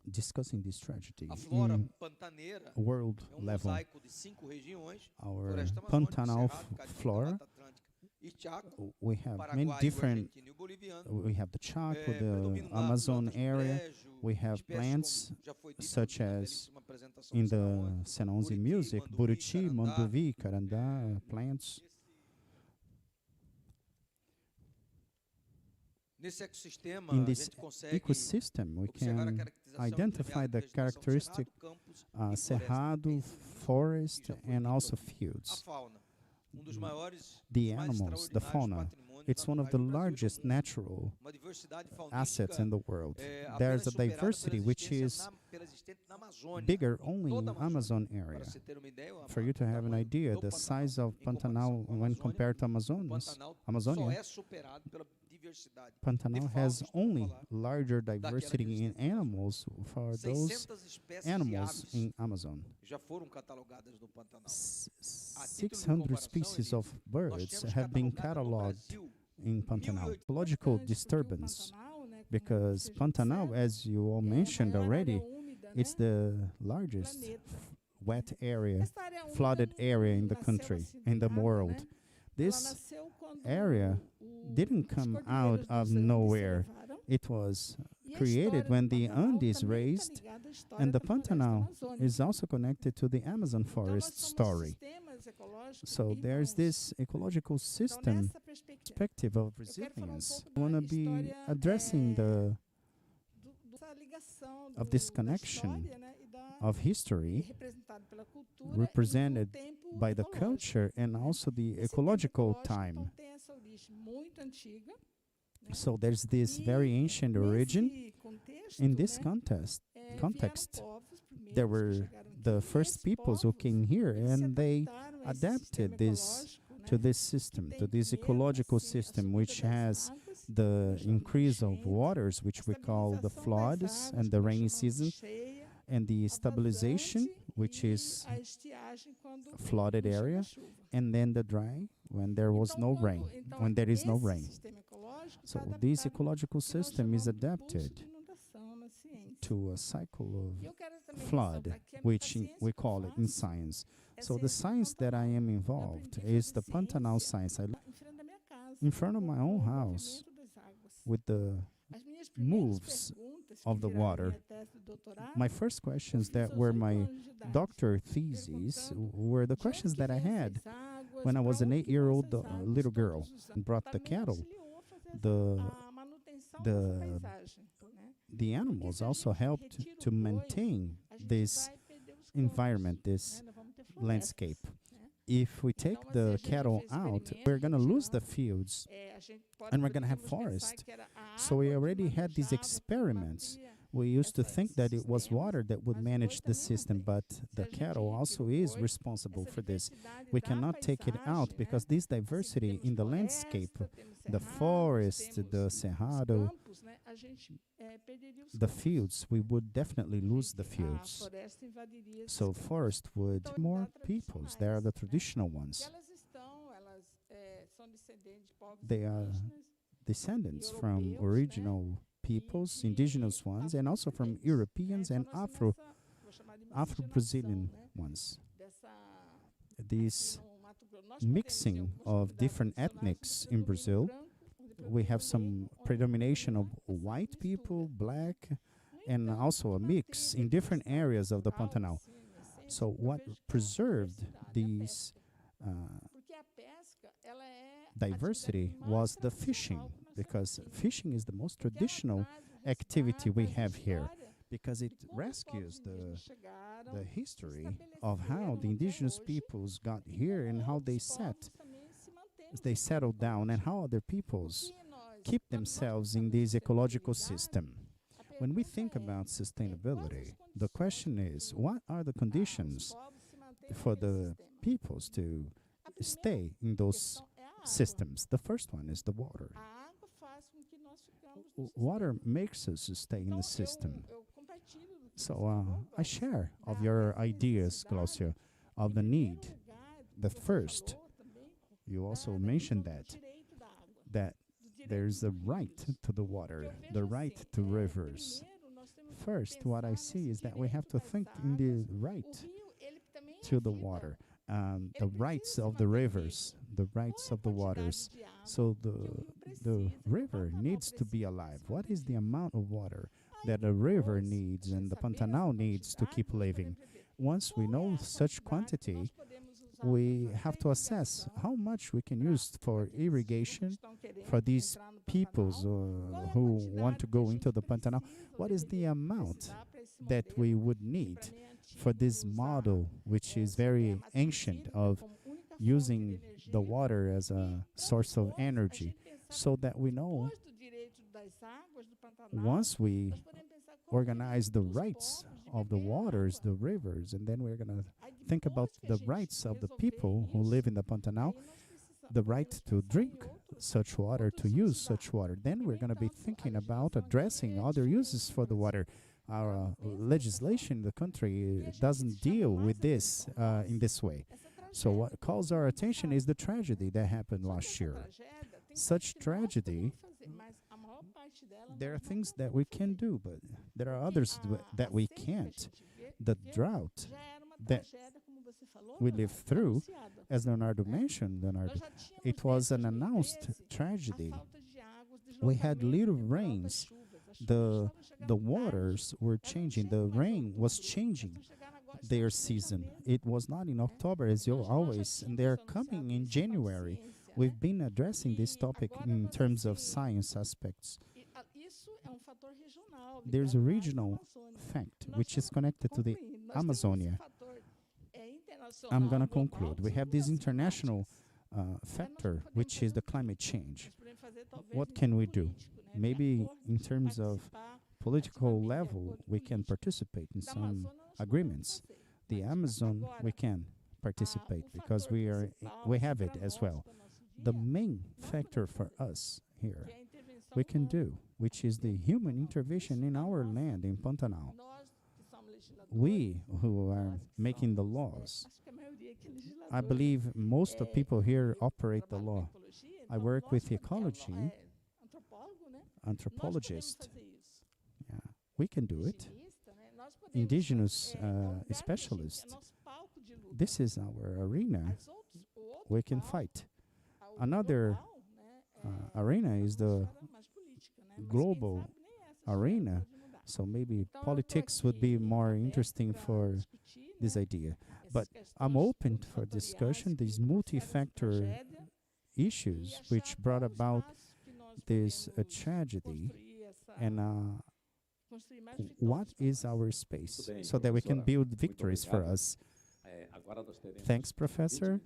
discussing this tragedy A flora in pantaneira world é um level. mosaico de 5 regiões: Our Floresta Amazônica, Pantanal Cerrado, Caatinga, flora, Mata Atlântica e Chaco, we have Paraguai, many o different, argentino e o boliviano. we have the Chaco, the Predominam lá Amazon plantas do area, brejo, we have espécies plants como já foi dito such na as belíssima apresentação in do Saúde, the Senonzi Buriti, music, Manduvi, Buriti, Carandá. Manduvi, Carandá, plants. Nesse ecossistema, In a this gente consegue ecosystem, we observar a can caracterização identify the entremeada de vegetação characteristic cerrado, campos e floresta. cerrado, Bem, forest, que já foi and dito also aqui. A fields. fauna, dos maiores, The mais animals, the extraordinários fauna, patrimônios it's one of naturais the do Brasil e do largest mundo. natural Uma diversidade assets faunística in the world. apenas There's a superada diversity pela which existência is pela existente na Amazônia, bigger em only toda in a Amazônia. Amazon area. Para você ter uma ideia, For you to have an tamanho idea, do the Pantanal size of em comparação Pantanal com a when Amazônia, compared to o Pantanal só Amazonia é superado pela diversidade. Pantanal de has fauna, only falar, larger que diversity eles in têm. animals for those 600 espécies de animals aves in Amazon. já foram catalogadas no Pantanal. A título de 600 comparação, species Elias, of nós birds temos have been catalogado no catalogued Brasil in Pantanal. 1.800 Ecological disturbance, because Pantanal, as you all mentioned already, it's the largest wet area, flooded area in the country, in the world. This area didn't come out of nowhere. It was created when the Andes raised, and the Pantanal is also connected to the Amazon forest story. So there's this ecological system perspective of resilience. I want to be addressing the of this connection of history represented by the culture and also the ecological time. So there's this very ancient origin. In this context, there were the first peoples who came here, and they adapted this to this system, to this ecological system, which has the increase of waters, which we call the floods and the rainy season, and the stabilization, which is flooded area, and then the dry, when there was no rain, when there is no rain. So this ecological system is adapted to a cycle of flood, which we call it in science. So the science that I am involved is the Pantanal science. I in front of my own house with the moves of the water. My first questions that were my doctor thesis were the questions that I had when I was an 8-year-old little girl and brought the cattle. The animals also helped to maintain this environment, this landscape. If we take the cattle out, we're going to lose the fields and we're going to have forest. So we already had these experiments. We used to think that it was water that would manage the system, but the cattle also is responsible for this. We cannot take it out because this diversity in the landscape, the forest, the cerrado, the fields, we would definitely lose the fields. So forest would more peoples. They are the traditional ones. They are descendants from original peoples, indigenous ones, and also from Europeans and Afro-Brazilian ones. This mixing of different ethnics in Brazil, we have some predomination of white people, black, and also a mix in different areas of the Pantanal. So what preserved these diversity was the fishing, because fishing is the most traditional activity we have here, because it rescues the history of how the indigenous peoples got here and how they settled down and how other peoples keep themselves in this ecological system. When we think about sustainability, the question is, what are the conditions for the peoples to stay in those systems? The first one is the water. Water makes us stay in the system. So I share of your ideas, Glaucia, of the need. The first, you also mentioned that there's a right to the water, the right to rivers. First, what I see is that we have to think in the right to the water, the rights of the rivers, the rights of the waters. So the river needs to be alive. What is the amount of water that a river needs and the Pantanal needs to keep living? Once we know such quantity, we have to assess how much we can use for irrigation for these peoples who want to go into the Pantanal. What is the amount that we would need for this model, which is very ancient, of using the water as a source of energy, so that we know once we organize the rights of the waters, the rivers, and then we're going to think about the rights of the people who live in the Pantanal, the right to drink such water, to use such water. Then we're going to be thinking about addressing other uses for the water. Our legislation in the country doesn't deal with this in this way. So what calls our attention is the tragedy that happened last year. Such tragedy, there are things that we can do, but there are others that we can't. The drought that we lived through, as Leonardo mentioned, it was an announced tragedy. We had little rains. The waters were changing. The rain was changing their season. It was not in October as you always, and they're coming in January. We've been addressing this topic in terms of science aspects. There's a regional fact which is connected to the Amazonia. I'm going to conclude. We have this international factor, which is the climate change. What can we do? Maybe in terms of political level, we can participate in some agreements. The Amazon, we can participate because we have it as well. The main factor for us here, we can do, which is the human intervention in our land, in Pantanal. We who are making the laws, I believe most of people here operate the law. I work with ecology, anthropologist. Yeah, we can do it. Indigenous specialists. This is our arena. We can fight. Another arena is the global arena. So maybe politics would be more interesting for this idea. But I'm open for discussion, these multi-factor issues which brought about this tragedy, and what is our space so that we can build victories for us. Thanks, Professor.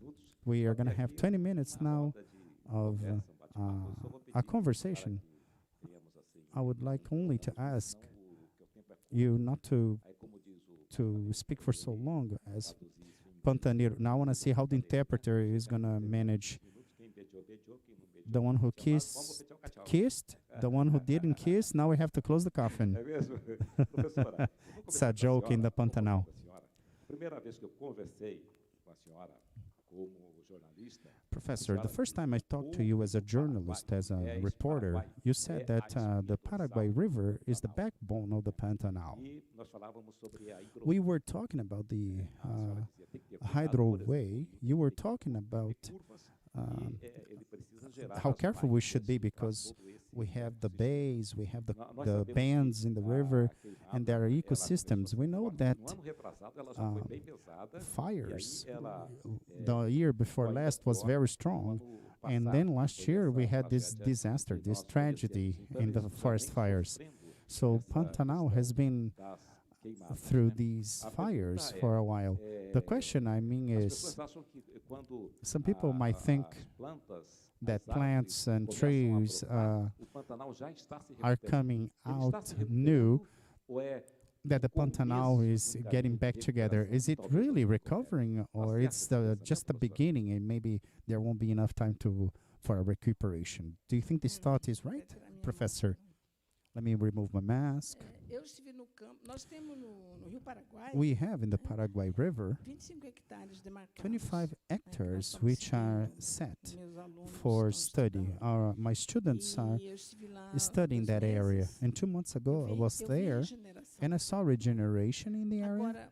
We are going to have 20 minutes now of a conversation. I would like only to ask you not to speak for so long as Pantanal. Now I want to see how the interpreter is going to manage the one who kissed, the one who didn't kiss. Now we have to close the coffin. It's a joke in the Pantanal. Professor, the first time I talked to you as a journalist, as a reporter, you said that the Paraguay River is the backbone of the Pantanal. We were talking about the hydroway. You were talking about how careful we should be because we have the bays, we have the bands in the river, and there are ecosystems. We know that fires, the year before last was very strong, and then last year we had this disaster, this tragedy in the forest fires. So Pantanal has been through these fires for a while. The question, I mean, is some people might think that plants and trees are coming out new, that the Pantanal is getting back together. Is it really recovering, or it's just the beginning and maybe there won't be enough time for a recuperation? Do you think this thought is right, Professor? Let me remove my mask. We have in the Paraguay River 25 hectares which are set for study. My students are studying that area. And 2 months ago I was there and I saw regeneration in the area.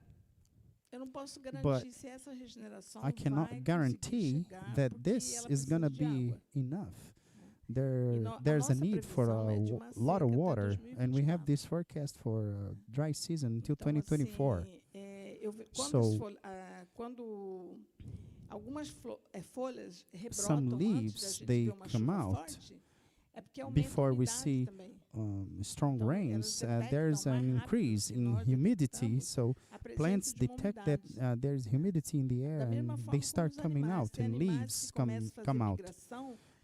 But I cannot guarantee that this is going to be enough. There's a need for a lot of water, and we have this forecast for dry season until 2024. So some leaves, they come out before we see strong rains. There's an increase in humidity, so plants detect that there's humidity in the air and they start coming out and leaves come out.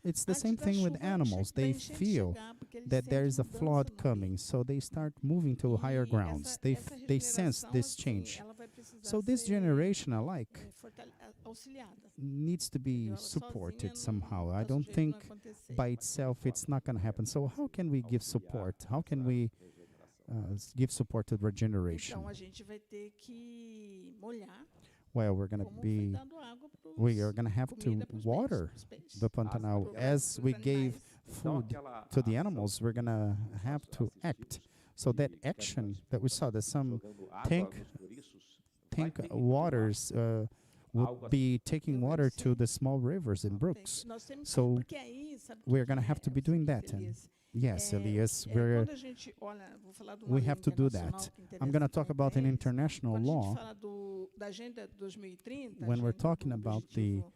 It's the same thing with animals. They feel that there is a flood coming, so they start moving to higher grounds. They sense this change. So a this ser, generation alike auxiliada. needs to be Ela supported sozinha somehow. não I tá don't sujeito think não acontecer. by itself it's not going to happen. So how can we give support? How can we give support to regeneration? Então a gente vai ter que molhar, Well, we're going to como foi be dando água we are going to have to comida pros water peixes, pros peixes. the Pantanal Pros as we animais. gave food to the animals. We're going to have to act. So that action that we saw, that some tank waters would be taking water to the small rivers and brooks. Nós temos que, So porque aí, sabe o que we're going to que have to be doing that. And Elias? yes, Elias, Quando a gente olha, vou falar de uma we lei have to do internacional that. que I'm going to interessa talk muito about an eles. international Quando a law. gente fala da Agenda 2030, When we're agenda talking do about objetivo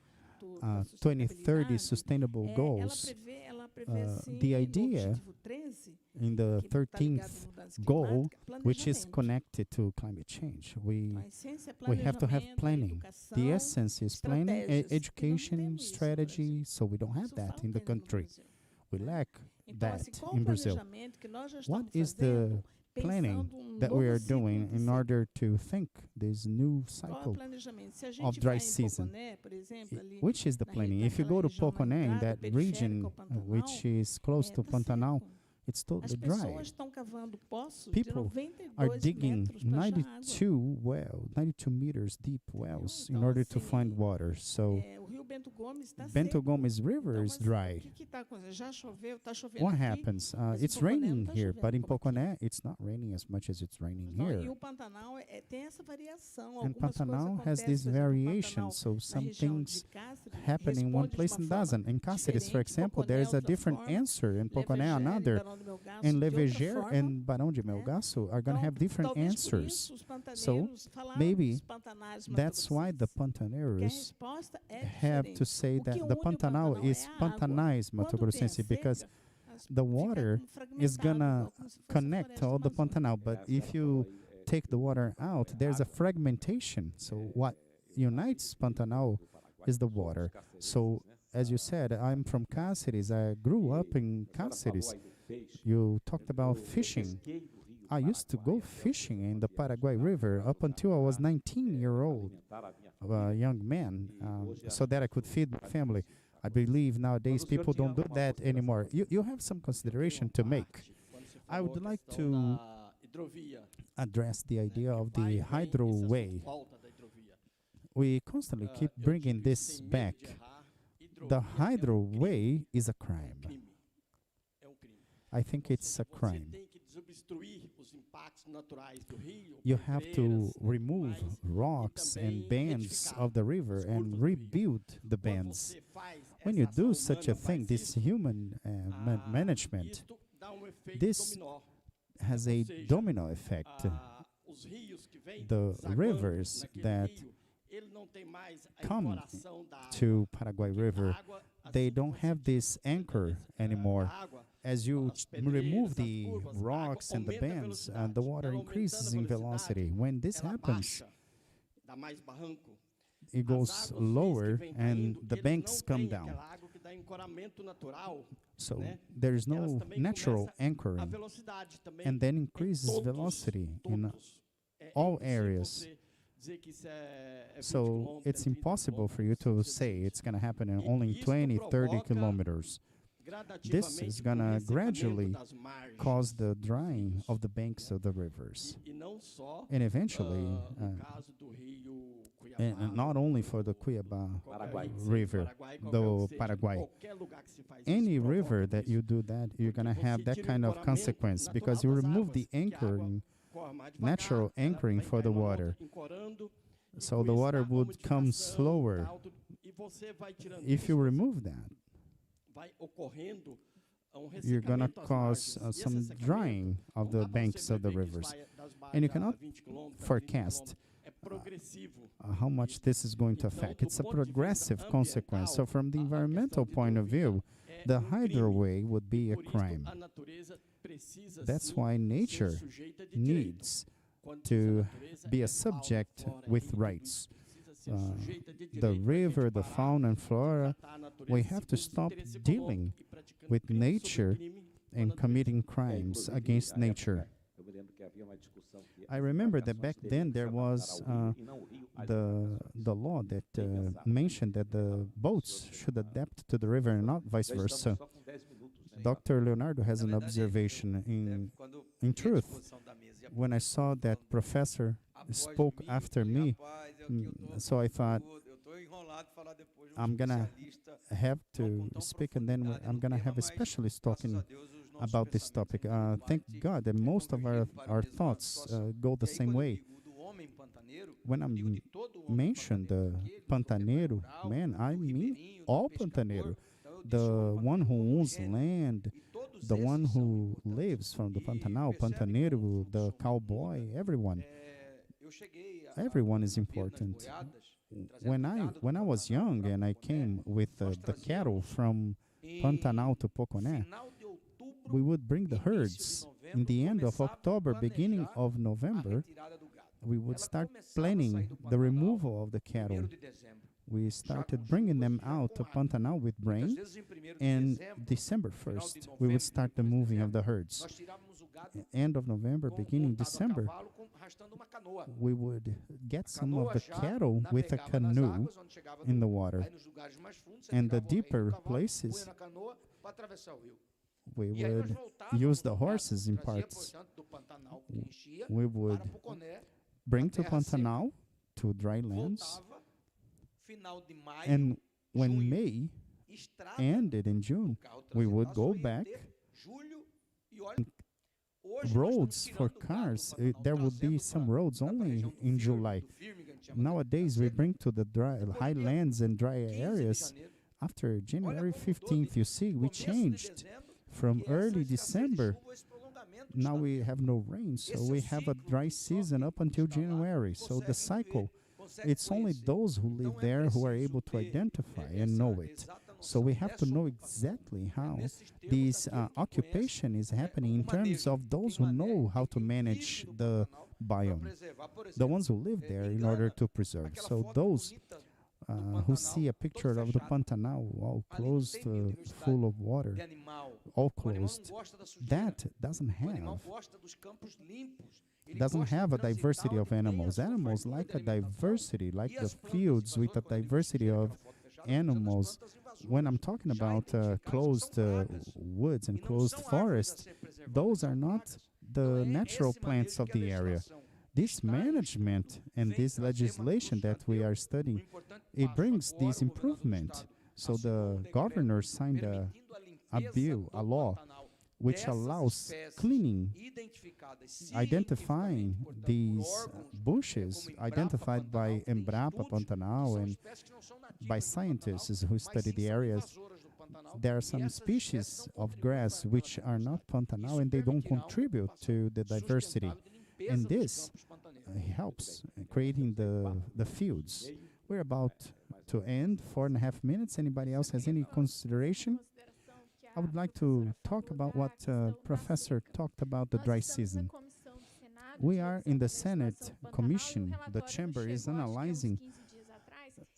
da 2030 sustentabilidade, sustainable goals, ela prevê assim, the no idea objetivo 13, in the que tá ligado à 13th mudança goal, climática, which is planejamento. connected to climate change, Então, a essência é we have to have planejamento, planning. educação, The essence is planning, estratégias. E não education, temos isso no strategy, Brasil. so we don't have Isso that in the falta ainda no country. Brasil. We lack Então, assim, that qual in o Brazil. planejamento que nós já What estamos is the fazendo, planning pensando that novo we are ciclo doing de in seca? order to think this new Qual é o cycle? planejamento? Se a of gente dry vai em season? Poconé, por exemplo, ali Which is the na planning? If you naquela go to região mais Poconé, in entrada, that periférica region ao Pantanal, which is close to tá Pantanal, seco. it's As totally dry. pessoas estão cavando poços de People 92 are digging metros para achar água. 92 meters deep wells in Então, order to assim, find water. So O Rio Bento Gomes está Bento seco. Gomes River Então, is assim, dry. O que está acontecendo? Já choveu, está chovendo What aqui, happens? mas em It's Poconé raining não tá here, chovendo but in como aqui. Poconé, it's not raining as much as it's raining Então, e here. o Pantanal tem essa variação. And Algumas Pantanal coisas has this acontecem, por exemplo, no variation, Pantanal, so na some região things de Cáceres, happen in one responde de place uma and forma doesn't. In Cáceres, for diferente, example, Poconé there is a outra different forma, answer. In Poconé, Leveger e another. Barão do Melgaço And de outra Leveger forma. and Barão de Melgaço are going to Então, have different talvez por answers. isso os So, pantaneiros falaram maybe dos pantanais That's why the mato-grossenses, que a Pantaneiros resposta é have to diferente. say O que that une the o Pantanal is é a água. Pantanais Mato Quando tem a Grossense because seca, the fica water como is fragmentado, gonna igual como se fosse a connect floresta all the amazônica. Pantanal. But if you take the water out, there's a fragmentation. So what unites Pantanal is the water. So as you said, I'm from Cáceres. I grew up in Cáceres. You talked about fishing. I used to go fishing in the Paraguay River up until I was 19-year-old, a young man, so that I could feed my family. I believe nowadays people don't do that anymore. You have some consideration to make. I would like to address the idea of the hydroway. We constantly keep bringing this back. The hydroway is a crime. I think it's a crime. You have to remove rocks and bends of the river and rebuild the bends. When you do such a thing, this human management, this has a domino effect. The rivers that come to Paraguay River, they don't have this anchor anymore. As you remove the rocks and the bends, the water increases in velocity. When this happens, it goes lower and the banks come down. So there is no natural anchoring, and then increases velocity in all areas. So it's impossible for you to say it's going to happen in only 20, 30 kilometers. This is going to gradually cause the drying of the banks of the rivers. And eventually, and not only for the Cuiabá River, the Paraguay. Any river that you do that, you're going to have that kind of consequence because you remove the anchoring, natural anchoring for the water. So the water would come slower. If you remove that, you're going to cause some drying of the banks of the rivers. And you cannot forecast how much this is going to affect. It's a progressive consequence. So from the environmental point of view, the hydroway would be a crime. That's why nature needs to be a subject with rights. The river, the fauna and flora, we have to stop dealing with nature and committing crimes against nature. I remember that back then there was the law that mentioned that the boats should adapt to the river and not vice versa. Dr. Leonardo has an observation in truth. When I saw that professor spoke after me, so I thought, I'm gonna have to speak, and then I'm gonna have a specialist talking about this topic. Thank God that most of our thoughts go the same way. When I mention the pantaneiro man, I mean all pantaneiro. The one who owns land, the one who lives from the Pantanal, pantaneiro, the cowboy, everyone. Everyone is important. When I was young and I came with the cattle from Pantanal to Poconé, we would bring the herds. In the end of October, beginning of November, we would start planning the removal of the cattle. We started bringing them out to Pantanal with grain, and December 1st, we would start the moving of the herds. End of November, beginning December, we would get some of the cattle with a canoe in the water. And the deeper places, we would use the horses in parts. We would bring to Pantanal, to dry lands, and when May ended in June, we would go back. Roads for cars, there would be some roads only in July. Nowadays, we bring to the dry highlands and dry areas after January 15th. You see, we changed from early December. Now we have no rain, so we have a dry season up until January. So the cycle, it's only those who live there who are able to identify and know it. So we have to know exactly how this occupation is happening in terms of those who know how to manage the biome, the ones who live there in order to preserve. So those who see a picture of the Pantanal all closed, full of water, all closed, that doesn't have a diversity of animals. Animals like a diversity, like the fields with a diversity of animals. When I'm talking about closed woods and closed forests, those are not the natural plants of the area. This management and this legislation that we are studying, it brings this improvement. So the governor signed a bill, a law, which allows cleaning, identifying these bushes identified by Embrapa Pantanal and by scientists who study the areas. There are some species of grass which are not Pantanal and they don't contribute to the diversity. And this helps creating the fields. We're about to end, 4.5 minutes. Anybody else has any consideration? I would like to talk about what Professor talked about the dry season. We are in the Senate Commission. The chamber is analyzing,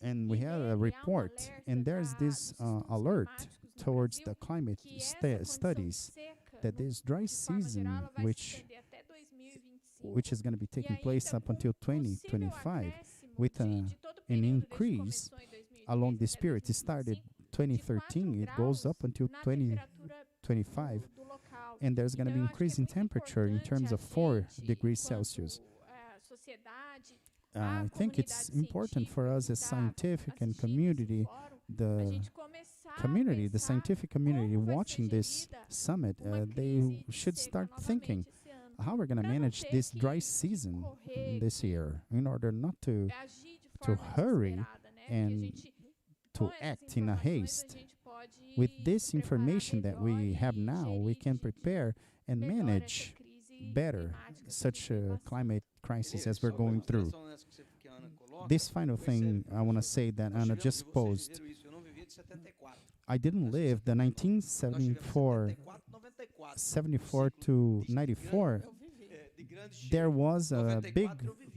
and we have a report, and there's this alert towards the climate studies that this dry season, which is going to be taking place up until 2025, with an increase along this period. It started 2013, it goes up until 2025, and there's going to be increase in temperature in terms of 4 degrees Celsius. I think it's important for us as scientific and community, the scientific community watching this summit, they should start thinking how we're going to manage this dry season this year in order not to hurry and to act in a haste. With this information that we have now, we can prepare and manage better such a climate crisis as we're going through. This final thing I want to say that Anna just posed. I didn't live the 1974 to 94. There was a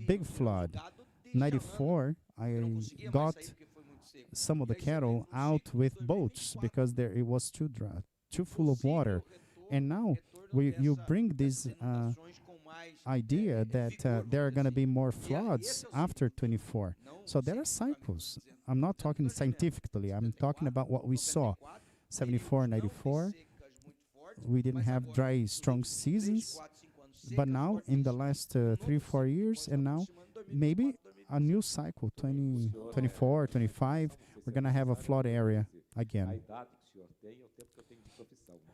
big flood. 94, I got some of the cattle out with boats because it was too dry, too full of water. And now you bring these idea that there are going to be more floods after 24. So there are cycles. I'm not talking scientifically. I'm talking about what we saw. 74, 94, we didn't have dry, strong seasons. But now, in the last 3-4 years, and now maybe a new cycle, 20, 24, 25, we're going to have a flood area A again. idade que o senhor tem é o tempo que eu tenho de profissão, né?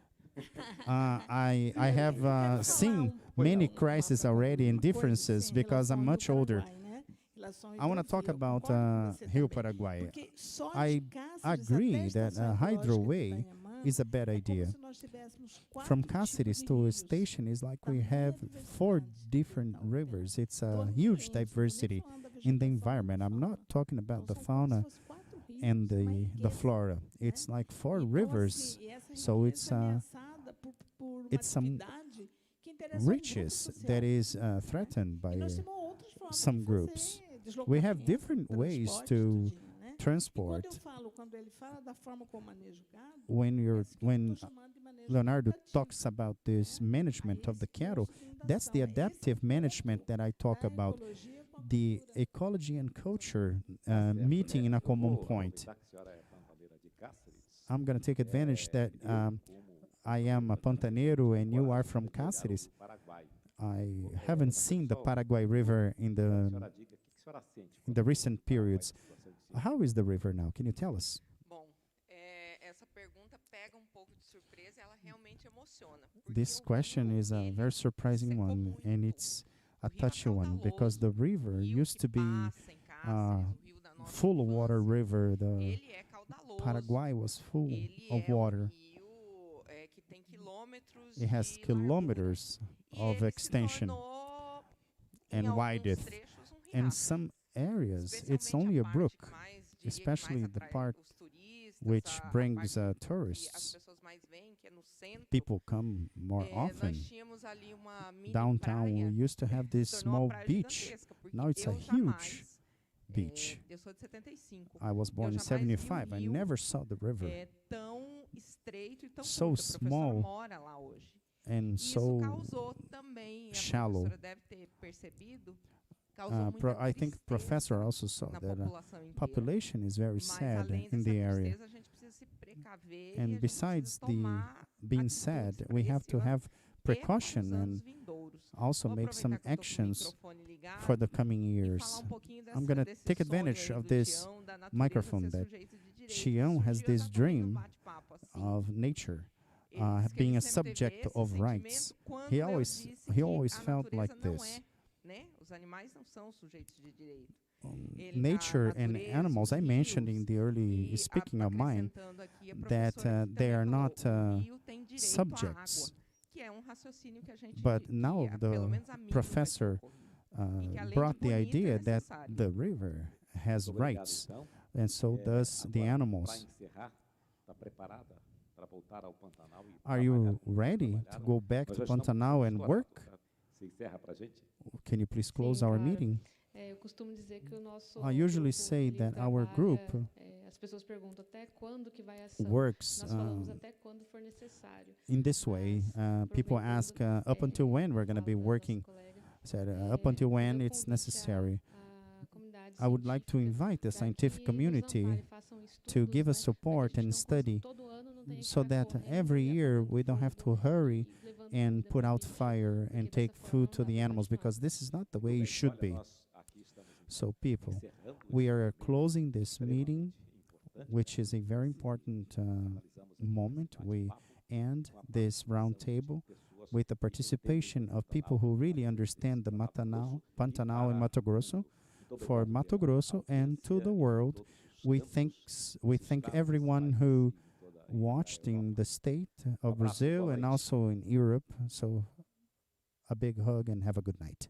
I have seen many crises already and differences because I'm much older. I want to talk about Rio Paraguay. I agree that hydroway is a bad idea. From Cáceres to a station is like we have 4 different rivers. It's a huge diversity in the environment. I'm not talking about the fauna and the flora. It's like 4 rivers, so it's some riches that is threatened by some groups. We have different ways to transport. When Leonardo talks about this management of the cattle, that's the adaptive management that I talk about. The ecology and culture meeting in a common point. Aproveitar que a senhora é pantaneira de Cáceres, I'm going to take advantage that I am a Pantaneiro and you are from Cáceres. o Paraguai. I haven't seen the Paraguay River in A the senhora diga o que a senhora sente recent periods. situação de How is the river now? Can you tell us? Bom, essa pergunta pega pouco de surpresa e ela realmente emociona. Porque This o question rio, is a ele very surprising secou one, muito. and it's a O rio é touchy one because caudaloso. the river O rio used to que be passa em Cáceres, o rio da nossa full of water infância, river. The ele é caudaloso. Paraguay was full Ele of é water. rio que tem quilômetros It has de kilometers largura. E of ele extension se tornou, em and alguns width. trechos, In riacho. some areas, it's Especialmente only a parte brook, que mais, diria que especially mais the atrai part os turistas, which a brings parte que as tourists. pessoas mais veem, que é no centro. People come more often. Nós tínhamos ali uma mini Downtown, we praia, used to have que this se tornou small uma praia beach. gigantesca, porque Now it's a eu huge jamais, beach. eu sou de 75, I was born in jamais vi o 75. I rio, never saw the river tão estreito e tão so curto. A professora small mora lá hoje. and E isso so causou também, a shallow. professora deve ter percebido, causou muita I think tristeza professor also saw na that população inteira. population is very Mas sad além in dessa the area. tristeza, a gente precisa se precaver e a And gente besides precisa tomar being atitudes sad, para we have esse to ano have e para precaution os and anos vindouros. also Vou make some aproveitar que eu tô com o actions microfone ligado for the coming e years. falar pouquinho I'm gonna desse take sonho advantage aí of do this Tião, da natureza microphone ser that sujeito de direito. Tião has Surgiu this exatamente no dream bate-papo, assim. of nature Ele disse que being ele a sempre teve subject esse of sentimento rights. quando He eu always disse he que always a felt like natureza não this. é, né? Os animais não são sujeitos de direito. Nature and animals, I mentioned in the early E speaking of mine acrescentando aqui, a that professora que they também are falou, not o rio tem direito à subjects. água, que é raciocínio que a gente But que now pelo the menos a mim professor E que além de brought the bonito, é idea that necessário. the river has Muito obrigado, rights, então. and so does the Agora, animals. para encerrar, está preparada para voltar ao Pantanal e Are trabalhar you como vocês ready to trabalharam? go back Nós to já estamos Pantanal and estourados, work? tá? Você encerra para a gente? Can you please close Sim, our claro. meeting? Eu costumo dizer que o nosso I usually grupo, say ele that our group as pessoas perguntam até quando que vai a ação. works Nós falamos até quando for necessário. in this way. People ask up until when we're going to be working. I said up until when it's necessary. I would like to invite the scientific community to give us support and study so that every year we don't have to hurry and put out fire and take food to the animals, because this is not the way it should be. Nós aqui estamos So people, encerrando we are closing this meeting, importante. which is a very important moment. We end this round table with the participation of people who really understand the Pantanal and Mato Grosso. For Mato Grosso and to the world, we thank everyone who watched in the state of Brazil and also in Europe. So a big hug and have a good night.